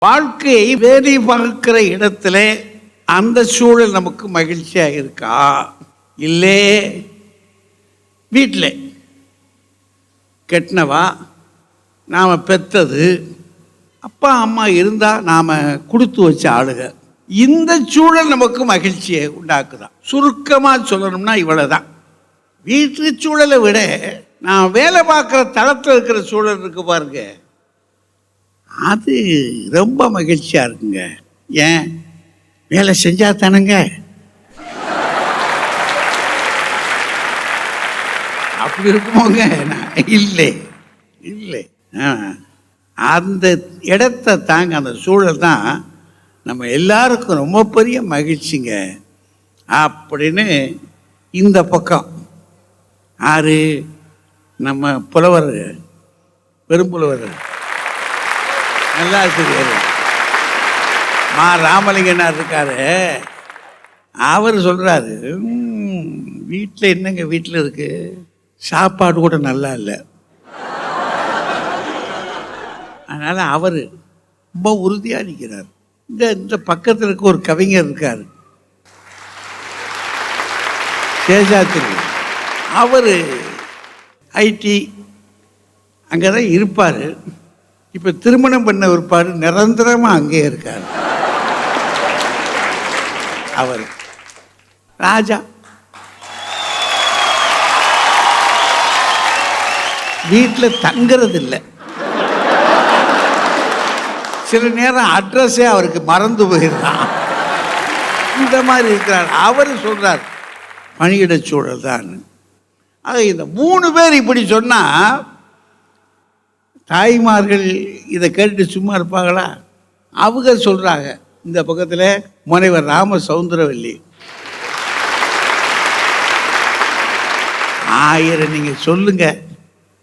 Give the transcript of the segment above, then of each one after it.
வாழ்க்கையை வேலை பார்க்கிற இடத்துல அந்த சூழல் நமக்கு மகிழ்ச்சியா இருக்கா? இல்லே வீட்டில் கெட்டினவா, நாம் பெற்றது, அப்பா அம்மா இருந்தால் நாம் கொடுத்து வச்ச ஆளுக, இந்த சூழல் நமக்கு மகிழ்ச்சியை உண்டாக்குதான். சுருக்கமாக சொல்லணும்னா இவ்வளோதான். வீட்டு சூழலை விட நான் வேலை பார்க்குற தளத்தில் இருக்கிற சூழல் இருக்கு பாருங்க, அது ரொம்ப மகிழ்ச்சியாக இருக்குங்க. ஏன்? வேலை செஞ்சா தானுங்க. அப்படி இருக்குமோங்க? இல்லை இல்லை, அந்த இடத்த தாங்க, அந்த சூழல் தான் நம்ம எல்லாருக்கும் ரொம்ப பெரிய மகிழ்ச்சிங்க. அப்படின்னு இந்த பக்கம் ஆறு நம்ம புலவர், பெரும்புலவர், நல்லா தெரியாது, மா ராமலிங்கனார் இருக்காரு. அவர் சொல்கிறாரு, வீட்டில் என்னங்க வீட்டில் இருக்கு, சாப்பாடு கூட நல்லா இல்லை. அதனால் அவர் ரொம்ப உறுதியாக நிற்கிறார். இந்த பக்கத்தில் இருக்க ஒரு கவிஞர் இருக்கார், சேஷாத்திரி. அவர் ஐடி அங்கே தான் இருப்பார். இப்போ திருமணம் பண்ண ஒருபாடு நிரந்தரமாக அங்கே இருக்கார். அவர் ராஜா. வீட்டில் தங்கிறது இல்லை. சில நேரம் அட்ரஸே அவருக்கு மறந்து போயிடுறான். இந்த மாதிரி இருக்கிறார். அவர் சொல்றார் பணியிட சூழல் தான். ஆக இந்த 3 பேர் இப்படி சொன்னால் தாய்மார்கள் இதை கேட்டு சும்மா இருப்பாங்களா? அவங்க சொல்கிறாங்க. இந்த பக்கத்தில் முனைவர் ராம சௌந்தரவல்லி, 1000 நீங்கள் சொல்லுங்க,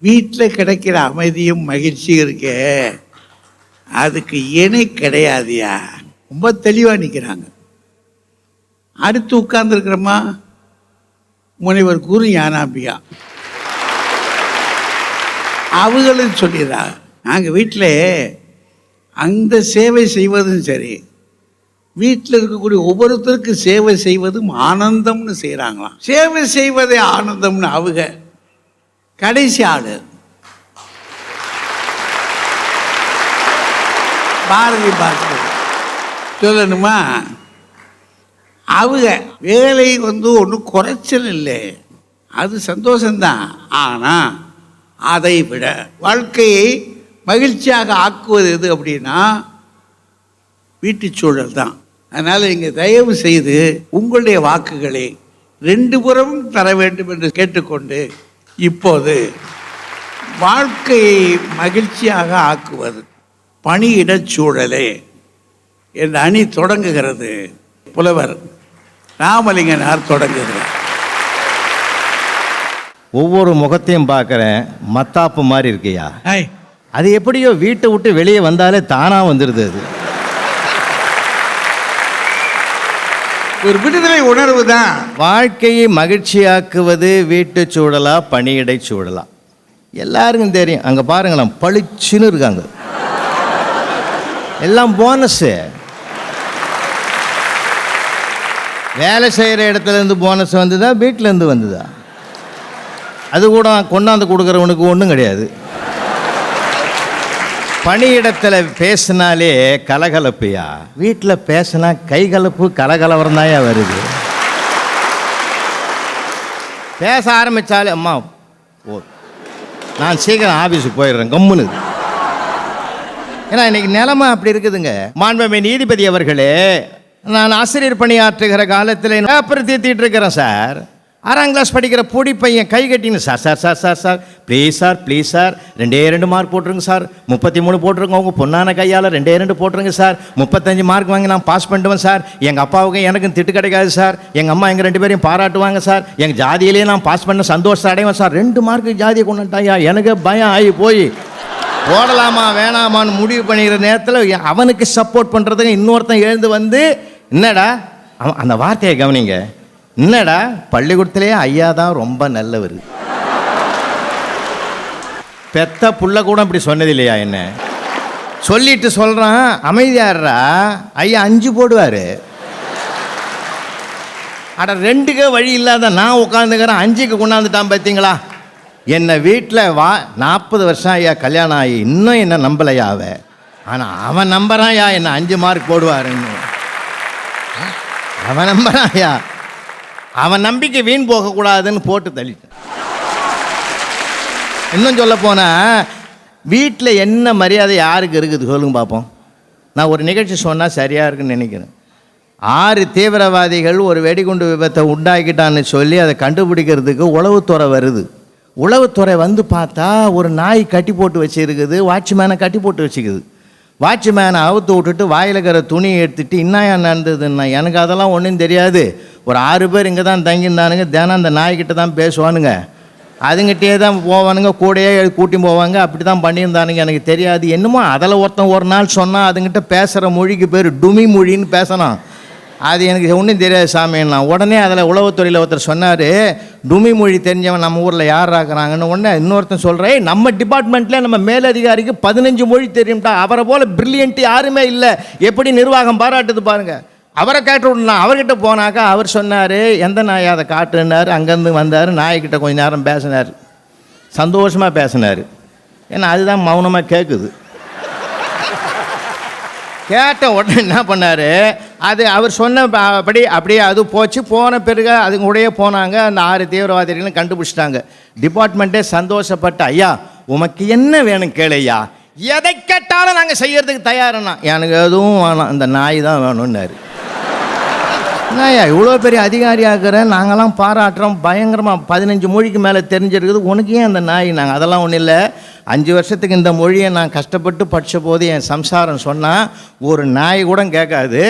வீட்டில் கிடைக்கிற அமைதியும் மகிழ்ச்சியும் இருக்கே, அதுக்கு இணை கிடையாதியா. ரொம்ப தெளிவாக நிற்கிறாங்க. அடுத்து உட்கார்ந்துருக்கிறோமா முனைவர் குரு ஞானாம்பிகா, அவங்களும் சொல்லிடுறாங்க, நாங்கள் வீட்டில் அந்த சேவை செய்வதும் சரி, வீட்டில் இருக்கக்கூடிய ஒவ்வொருத்தருக்கு சேவை செய்வதும் ஆனந்தம்னு செய்கிறாங்களாம். சேவை செய்வதே ஆனந்தம்னு அவங்க. கடைசி ஆளு பாரதி பாஸ்கர் சொல்லணுமா? அவங்க வேலை ஒன்றும் குறைச்சல் இல்லை, அது சந்தோஷம்தான். ஆனால் அதை விட வாழ்க்கையை மகிழ்ச்சியாக ஆக்குவது எது அப்படின்னா வீட்டு சூழல் தான். அதனால் நீங்கள் தயவு செய்து உங்களுடைய வாக்குகளை 2 புறமும் தர வேண்டும் என்று கேட்டுக்கொண்டு, இப்போது வாழ்க்கையை மகிழ்ச்சியாக ஆக்குவது பணியிடச் சூழலே என்ற அணி தொடங்குகிறது. புலவர் ராமலிங்கனார் தொடங்குகிறார். ஒவ்வொரு முகத்தையும் பார்க்குறேன், மத்தாப்பு மாதிரி இருக்கையா. அது எப்படியோ வீட்டை விட்டு வெளியே வந்தாலே தானா வந்துடுது. அது ஒரு விடுதலை உணர்வு தான். வாழ்க்கையை மகிழ்ச்சியாக்குவது வீட்டு சூழலா பணியிடை சூழலா? எல்லாருக்கும் தெரியும். அங்கே பாருங்களேன், பளிச்சுன்னு இருக்காங்க, எல்லாம் போனஸு. வேலை செய்கிற இடத்துலேருந்து போனஸ் வந்துதா, வீட்டிலேருந்து வந்துதா? அது கூட கொண்டாந்து கொடுக்குறவனுக்கு ஒன்றும் கிடையாது. பணியிடத்தில் பேசினாலே கலகலப்பையா, வீட்டில் பேசினா கைகலப்பு கலகலவரம் தாயா வருது. பேச ஆரம்பித்தாலே அம்மா ஓ நான் சீக்கிரம் ஆஃபீஸுக்கு போயிடுறேன் கம்முன்னு. ஏன்னா இன்றைக்கி நிலைமை அப்படி இருக்குதுங்க. மாண்புமிகு நீதிபதி அவர்களே, நான் ஆசிரியர் பணியாற்றுகிற காலத்தில் பேப்பர் தீர்த்திட்டு இருக்கிறேன் சார். 6ஆம் கிளாஸ் படிக்கிற பொடி பையன் கை கட்டின்னு sir sir sir sir sir please sir 2 mark போட்டுருங்க சார், 33 போட்டுருங்க, உங்கள் பொண்ணான கையால் 2 போட்டுருங்க சார், 35 மார்க் வாங்கி நான் பாஸ் பண்ணிடுவேன் சார், எங்கள் அப்பாவுக்கும் எனக்கும் திட்டு கிடைக்காது சார், எங்கள் அம்மா எங்கள் 2 பேரையும் பாராட்டுவாங்க சார், எங்கள் ஜாதியிலேயே நான் பாஸ் பண்ண சந்தோஷம் அடைவேன் சார். 2 மார்க்கு ஜாதியை கொண்டுட்டாயா? எனக்கு பயம் ஆகி போய் போடலாமா வேணாமான்னு முடிவு பண்ணிக்கிற நேரத்தில் அவனுக்கு சப்போர்ட் பண்ணுறதுக்கு இன்னொருத்தன் எழுந்து வந்து, என்னடா அந்த வார்த்தையை கவனிங்க, என்னடா பள்ளிக்கூடத்திலே ஐயா தான் ரொம்ப நல்லவர், பெத்த புள்ள கூட இப்படி சொன்னது இல்லையா என்ன? சொல்லிட்டு சொல்கிறான், அமைதியாடுறா ஐயா 5 போடுவார். அட 2க்கே வழி இல்லாத நான் உட்காந்துக்கிறேன், 5க்கு கொண்டாந்துட்டான் பார்த்தீங்களா. என்னை வீட்டில் 40 வருஷம் ஐயா கல்யாணம் ஆகி இன்னும் என்ன நம்பலையா அவன். ஆனால் அவன் நம்புறான் ஐயா என்ன 5 மார்க் போடுவாருன்னு. அவன் நம்புறான் ஐயா. அவன் நம்பிக்கை வீண் போகக்கூடாதுன்னு போட்டு தள்ளிட்டான். இன்னும் சொல்ல போனால் வீட்டில் என்ன மரியாதை யாருக்கு இருக்குது சொல்லுங்க பார்ப்போம். நான் ஒரு நிகழ்ச்சி சொன்னால் சரியாக இருக்குன்னு நினைக்கிறேன். 6 தீவிரவாதிகள் ஒரு வெடிகுண்டு விபத்தை உண்டாக்கிட்டான்னு சொல்லி அதை கண்டுபிடிக்கிறதுக்கு உளவுத்துறை வருது. உளவுத்துறை வந்து பார்த்தா ஒரு நாய் கட்டி போட்டு வச்சுருக்குது, வாட்ச்மேனை கட்டி போட்டு வச்சுக்குது. வாட்ச்மேனை அவுத்து விட்டுட்டு வாயில் இருக்கிற துணியை எடுத்துகிட்டு இன்னாயா நடந்ததுன்னா, எனக்கு அதெல்லாம் ஒன்றும் தெரியாது, ஒரு 6 பேர் இங்கே தான் தங்கியிருந்தானுங்க, தினம் அந்த நாய்கிட்ட தான் பேசுவானுங்க, அதுங்கிட்டே தான் போவானுங்க, கூடையே கூட்டி போவாங்க, அப்படி தான் பண்ணியிருந்தானுங்க, எனக்கு தெரியாது. என்னமோ அதில் ஒருத்தன் ஒரு நாள் சொன்னால் அதுங்கிட்ட பேசுகிற மொழிக்கு பேர் டுமி மொழின்னு பேசணும், அது எனக்கு ஒன்றும் தெரியாது சாமின்னா. உடனே அதில் உளவுத்துறையில் ஒருத்தர் சொன்னார், டுமி மொழி தெரிஞ்சவன் நம்ம ஊரில் யார் ஆக்குறாங்கன்னு. உடனே இன்னொருத்தன் சொல்கிறேன், நம்ம டிபார்ட்மெண்ட்டில் நம்ம மேலதிகாரிக்கு 15 மொழி தெரியும்டா, அவரை போல் பிரில்லியன்ட் யாருமே இல்லை, எப்படி நிர்வாகம் பாராட்டுது பாருங்கள். அவரை கேட்டு விடலாம். அவர்கிட்ட போனாக்கா அவர் சொன்னார், எந்த நாயை அதை காட்டுனார். அங்கேருந்து வந்தார், நாய்கிட்ட கொஞ்சம் நேரம் பேசினார், சந்தோஷமாக பேசினார். ஏன்னா அதுதான் மௌனமாக கேட்குது. கேட்ட உடனே என்ன பண்ணார், அது அவர் சொன்னபடி அப்படியே அது போச்சு. போன பிறகு அது கூடயே போனாங்க, அந்த 6 தீவிரவாதிகளும் கண்டுபிடிச்சிட்டாங்க. டிபார்ட்மெண்ட்டே சந்தோஷப்பட்ட, ஐயா உமக்கு என்ன வேணும் கேளையா, எதை கேட்டாலும் நாங்கள் செய்யறதுக்கு தயாருன்னா. எனக்கு எதுவும் வேணாம், இந்த நாய் தான் வேணும்னாரு. ஐயா இவ்வளோ பெரிய அதிகாரியாகிறேன், நாங்களாம் பாராட்டுறோம், பயங்கரமாக 15 மொழிக்கு மேலே தெரிஞ்சிருக்குது, உனக்கு ஏன் அந்த நாய்? நாங்கள் அதெல்லாம் ஒன்றும் இல்லை, 5 வருஷத்துக்கு இந்த மொழியை நான் கஷ்டப்பட்டு படித்த போது என் சம்சாரம் சொன்னால் ஒரு நாய் கூட கேட்காது,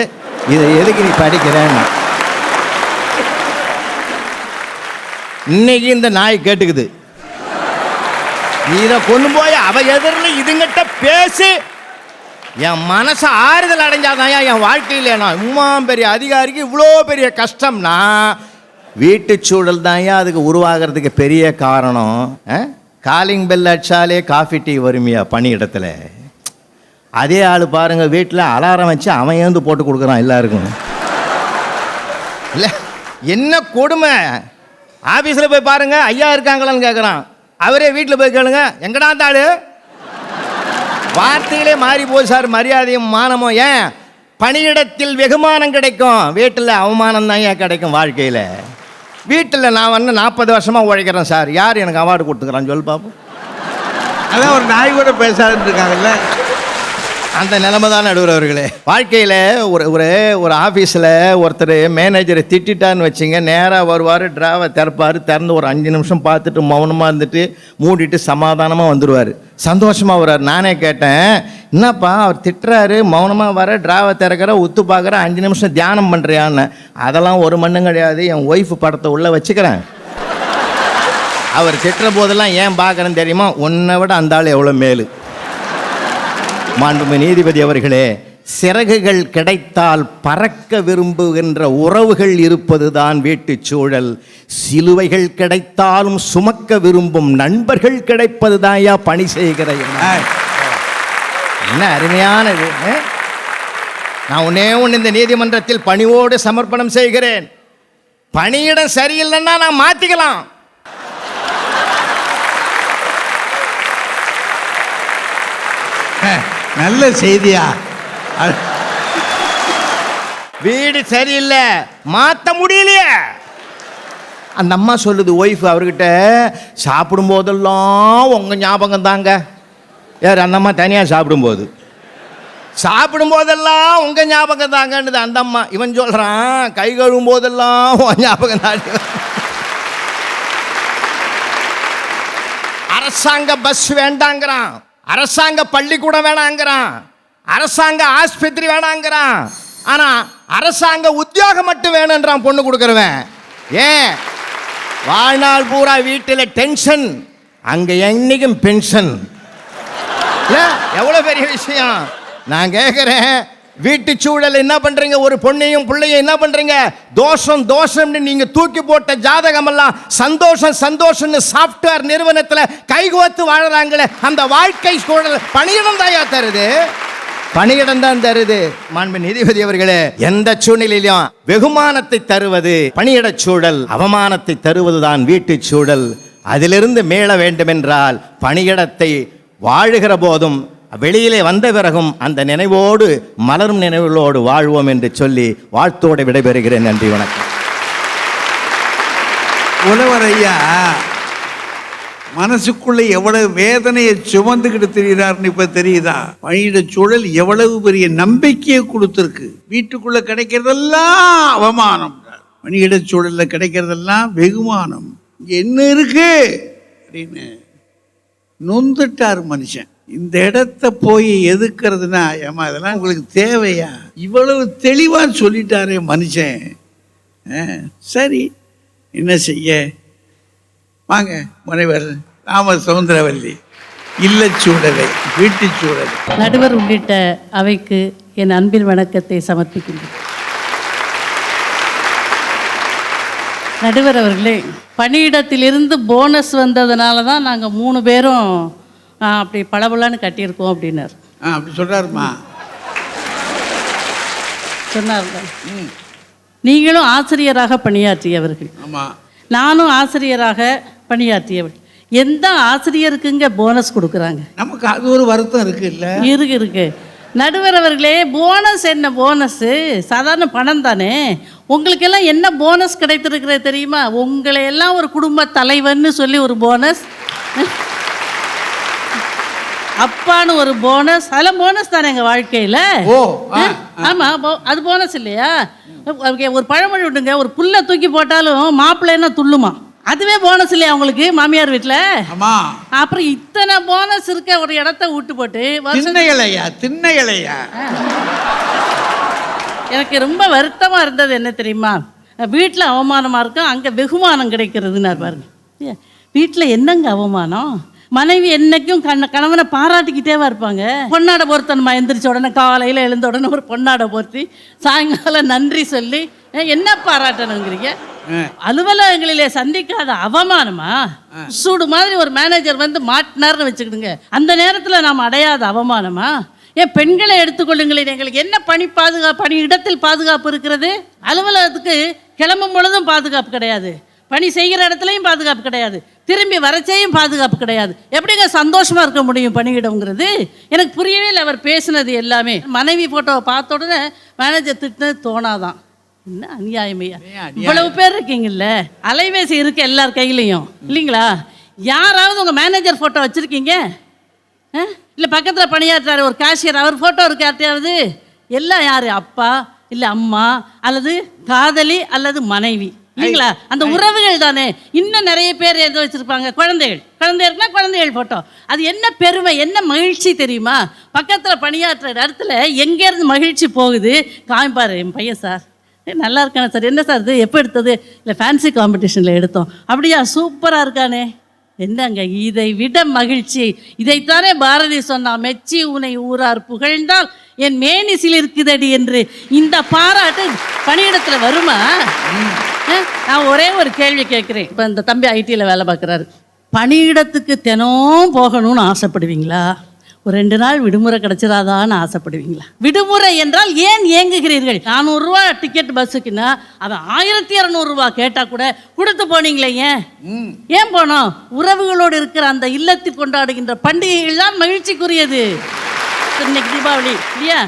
இதை எதுக்கு நீ படிக்கிறேன்னு. இன்னைக்கு இந்த நாய் கேட்டுக்குது. இதை கொண்டு போய் அவ எதிரில் இதுங்கிட்ட பேசி என் மனசை ஆறுதல் அடைஞ்சாதான் என் வாழ்க்கையில். நான் இம்மா பெரிய அதிகாரிக்கு இவ்வளோ பெரிய கஷ்டம்னா வீட்டு சூழல் தான் அதுக்கு உருவாகிறதுக்கு பெரிய காரணம். காலிங் பெல் அடிச்சாலே காஃபி டீ வருமியா பணியிடத்தில். அதே ஆள் பாருங்கள், வீட்டில் அலாரம் வச்சு அவன் ஏந்து போட்டு கொடுக்குறான் எல்லாருக்கும். இல்லை என்ன கொடுமை. ஆஃபீஸில் போய் பாருங்கள், ஐயா இருக்காங்களான்னு கேட்குறான், அவரே வீட்டில் போய் கேளுங்க, எங்கடா அந்த ஆள். வார்த்தையிலே மாறி போய் சார் மரியாதையும் மானமும். ஏன் பணியிடத்தில் வெகுமானம் கிடைக்கும், வீட்டில் அவமானம் தான் ஏன் கிடைக்கும் வாழ்க்கையில். வீட்டில் நான் 40 வருஷமாக உழைக்கிறேன் சார், யார் எனக்கு அவார்டு கொடுத்துக்கிறான்னு சொல்லு பார்ப்போம். அதான் ஒரு நாய் கூட பேசாதுன்னு இருக்காங்கல்ல, அந்த நிலைமை தான் நடுவர் அவர்களே. வாழ்க்கையில் ஒரு ஆஃபீஸில் ஒருத்தர் மேனேஜரை திட்டான்னு வச்சிங்க, நேராக வருவார், டிராவை திறப்பார், திறந்து ஒரு 5 நிமிஷம் பார்த்துட்டு மௌனமாக இருந்துட்டு மூடிட்டு சமாதானமாக வந்துடுவார், சந்தோஷமாக வர்றார். நானே கேட்டேன், என்னப்பா அவர் திட்டுறாரு, மௌனமாக வர, டிராவை திறக்கிற, உத்து பார்க்குற, 5 நிமிஷம் தியானம் பண்ணுறியான்னு. அதெல்லாம் ஒரு மண்ணும் கிடையாது, என் ஒய்ஃபு படத்தை உள்ளே வச்சுக்கிறேன், அவர் திட்டுற போதெல்லாம் ஏன் பார்க்குறேன்னு தெரியுமா, உன்னை விட அந்த ஆள் எவ்வளோ மேலு. மாண்புமிகு நீதிபதி அவர்களே, சிறகுகள் கிடைத்தால் பறக்க விரும்புகின்ற உறவுகள் இருப்பதுதான் வீட்டு சூழல். சிலுவைகள் கிடைத்தாலும் சுமக்க விரும்பும் நண்பர்கள் கிடைப்பதுதான் பணி செய்கிற. என்ன அருமையானது. நான் ஒன்று இந்த நீதிமன்றத்தில் பணிவோடு சமர்ப்பணம் செய்கிறேன். பணியிடம் சரியில்லைன்னா நான் மாத்திக்கலாம். நல்ல செய்தியா. வீடு சரியில்லை, மாற்ற முடியலையே. அந்த அம்மா சொல்லுது ஒய்ஃப் அவர்கிட்ட, சாப்பிடும் போதெல்லாம் உங்கள் ஞாபகம் தாங்க. யார் அந்த அம்மா தனியாக சாப்பிடும் போதெல்லாம் உங்கள் ஞாபகம் தாங்கன்னுது அந்த அம்மா. இவன் சொல்கிறான், கை கழுவும் போதெல்லாம் உன் ஞாபகம் தான். அரசாங்க பஸ் வேண்டாங்கிறான், அரசாங்க பள்ளிக்கூடம் வேணாங்கிறான், அரசாங்க ஆஸ்பத்திரி வேணாங்கிறான், ஆனால் அரசாங்க உத்தியோகம் மட்டும் வேணுன்றான் பொண்ணு கொடுக்குறவன். ஏன் வாழ்நாள் பூரா வீட்டில் டென்ஷன், அங்கே என்னைக்கும் பென்ஷன். எவ்வளோ பெரிய விஷயம். நான் கேட்குறேன், வீட்டு சூழல் என்ன பண்றீங்க? ஒரு பொண்ணையும் பிள்ளையும் என்ன பண்றீங்க? தோஷம் தோஷம்னு நீங்க தூக்கி போட்ட ஜாதகம் எல்லாம் சந்தோஷம் சந்தோஷம்னு சாஃப்ட்வேர் நிறுவனத்துல கைகோத்து வாழறாங்களே, அந்த வாழ்க்கை சூழல் பணியிடம் தாயா தருது, பணியிடம் தான் தருது. மாண்பு நீதிபதி அவர்களே, எந்த சூழ்நிலையிலும் வெகுமானத்தை தருவது பணியிட சூழல், அவமானத்தை தருவதுதான் வீட்டு சூழல். அதிலிருந்து மீள வேண்டுமென்றால் பணியிடத்தை வாழுகிற போதும் வெளியிலே வந்த பிறகும் அந்த நினைவோடு மலரும் நினைவுகளோடு வாழ்வோம் என்று சொல்லி வாழ்த்தோடு விடைபெறுகிறேன். நன்றி, வணக்கம். உழவர் ஐயா மனசுக்குள்ள எவ்வளவு வேதனையை சுமந்துக்கிட்டு தெரியுறாருன்னு இப்ப தெரியுதா? பணியிட சூழல் எவ்வளவு பெரிய நம்பிக்கையை கொடுத்துருக்கு. வீட்டுக்குள்ள கிடைக்கிறதெல்லாம் அவமானம், பணியிட சூழல்ல கிடைக்கிறதெல்லாம் வெகுமானம். இங்க என்ன இருக்கு அப்படின்னு நொந்துட்டார் மனுஷன். இந்த இடத்த போய் எதுக்குறதுனா, ஏமா இதெல்லாம் உங்களுக்கு தேவையா? இவ்வளவு தெளிவா சொல்லிட்டாரே மனுஷன். சரி, என்ன செய்ய? வாங்க முனைவர் ராம சவுந்தரவல்லி, இல்லச்சூழலை, வீட்டு சூழல். நடுவர் உள்ளிட்ட அவைக்கு என் அன்பின் வணக்கத்தை சமர்ப்பிக்கின்றேன். நடுவர் அவர்களே, பணியிடத்திலிருந்து போனஸ் வந்ததுனால தான் நாங்கள் 3 பேரும் அப்படி பளபளன்னு கட்டியிருக்கோம் அப்படின்னார். அப்படி சொல்றாருமா? சொன்னார்ல. நீங்களும் ஆசிரியராக பணியாற்றியவர்கள், ஆமாம், நானும் ஆசிரியராக பணியாற்றியவள். எந்த ஆசிரியருக்குங்க போனஸ் கொடுக்குறாங்க? நமக்கு அது ஒரு வருத்தம் இருக்கு. இல்லை இருக்கு. நடுவர் அவர்களே, போனஸ் என்ன போனஸு? சாதாரண பணம் தானே. உங்களுக்கெல்லாம் என்ன போனஸ் கிடைத்திருக்கிறது தெரியுமா? உங்களை எல்லாம் ஒரு குடும்ப தலைவன்னு சொல்லி ஒரு போனஸ், அப்பான்னு ஒரு போனஸ். அதெல்லாம் போனஸ் தானே எங்கள் வாழ்க்கையில். ஆமாம், அது போனஸ் இல்லையா? ஒரு பழமொழி விட்டுங்க, ஒரு புல்லை தூக்கி போட்டாலும் மாப்பிள்ளைன்னா துள்ளுமா, அதுவே போனஸ் இல்லையா உங்களுக்கு மாமியார் வீட்டில்? அப்புறம் இத்தனை போனஸ் இருக்க ஒரு இடத்த விட்டு போட்டு திண்ணைகளையா. எனக்கு ரொம்ப வருத்தமாக இருந்தது என்ன தெரியுமா? வீட்டில் அவமானமாக இருக்கும், அங்கே வெகுமானம் கிடைக்கிறதுன்னு பாருங்க. வீட்டில் என்னங்க அவமானம்? மனைவி என்னைக்கும் கணவனை பாராட்டிக்கிட்டேவா இருப்பாங்க. பொன்னாடை பொறுத்தணுமா, எந்திரிச்ச உடனே காலையில் எழுந்த உடனே ஒரு பொன்னாடை பொருத்தி சாயங்காலம் நன்றி சொல்லி என்ன பாராட்டணுங்கிறீங்க? அலுவலகங்களிலே சந்திக்காத அவமானமா? சூடு மாதிரி ஒரு மேனேஜர் வந்து மாட்டினார்னு வச்சுக்கிடுங்க, அந்த நேரத்தில் நாம் அடையாத அவமானமா? ஏன் பெண்களை எடுத்துக்கொள்ளுங்களேன், எங்களுக்கு என்ன பணி இடத்தில் பாதுகாப்பு இருக்கிறது? அலுவலகத்துக்கு கிளம்பும் பொழுதும் பாதுகாப்பு கிடையாது, பணி செய்கிற இடத்துலையும் பாதுகாப்பு கிடையாது, திரும்பி வரச்சையும் பாதுகாப்பு கிடையாது. எப்படிங்க சந்தோஷமாக இருக்க முடியும் பணியிடங்கிறது? எனக்கு புரியவே இல்லை அவர் பேசுனது எல்லாமே. மனைவி ஃபோட்டோவை பார்த்த உடனே மேனேஜர் திட்டினது தோணாதான். என்ன அநியாயமையா? இவ்வளவு பேர் இருக்கீங்கல்ல, அலைபேசி இருக்கு எல்லார் கையிலையும் இல்லைங்களா? யாராவது உங்கள் மேனேஜர் ஃபோட்டோ வச்சுருக்கீங்க? இல்லை பக்கத்தில் பணியாற்றாரு ஒரு கேஷியர், அவர் ஃபோட்டோ இருக்கு யார்ட்டையாவது? எல்லாம் யார்? அப்பா இல்லை அம்மா அல்லது காதலி அல்லது மனைவி இல்லைங்களா? அந்த உறவுகள் தானே. இன்னும் நிறைய பேர் எதை வச்சுருப்பாங்க? குழந்தைகளுக்குனா குழந்தைகள் ஃபோட்டோ. அது என்ன பெருமை, என்ன மகிழ்ச்சி தெரியுமா? பக்கத்தில் பணியாற்றுற இடத்துல எங்கேருந்து மகிழ்ச்சி போகுது? காமிப்பார் என் பையன், சார் நல்லா இருக்கானே சார், என்ன சார் இது எப்போ எடுத்தது? இல்லை ஃபேன்சி காம்படிஷனில் எடுத்தோம். அப்படியா, சூப்பராக இருக்கானே. என்னங்க இதை விட மகிழ்ச்சி? இதைத்தானே பாரதி சொன்னா, மெச்சி உனை ஊரார் புகழ்ந்தால் என் மேனி சிலிர்க்குதடி என்று. இந்த பாராட்டு பணியிடத்தில் வருமா? நான் ஒரே ஒரு கேள்வி கேட்குறேன். இப்போ இந்த தம்பி ஐடியில் வேலை பார்க்குறாரு, பணியிடத்துக்கு தினம் போகணும்னு ஆசைப்படுவீங்களா? ஒரு 2 நாள் விடுமுறை கிடைச்சிடாதான்னு ஆசைப்படுவீங்களா? விடுமுறை என்றால் ஏன் ஏங்குகிறீர்கள்? 400 ரூபா டிக்கெட் பஸ்ஸுக்குன்னா அதை 1200 ரூபா கேட்டால் கூட கொடுத்து போனீங்களே, ஏன் போனோம்? உறவுகளோடு இருக்கிற அந்த இல்லத்தில் கொண்டாடுகின்ற பண்டிகைகள் தான் மகிழ்ச்சிக்குரியது. இன்னைக்கு தீபாவளி இல்லையா?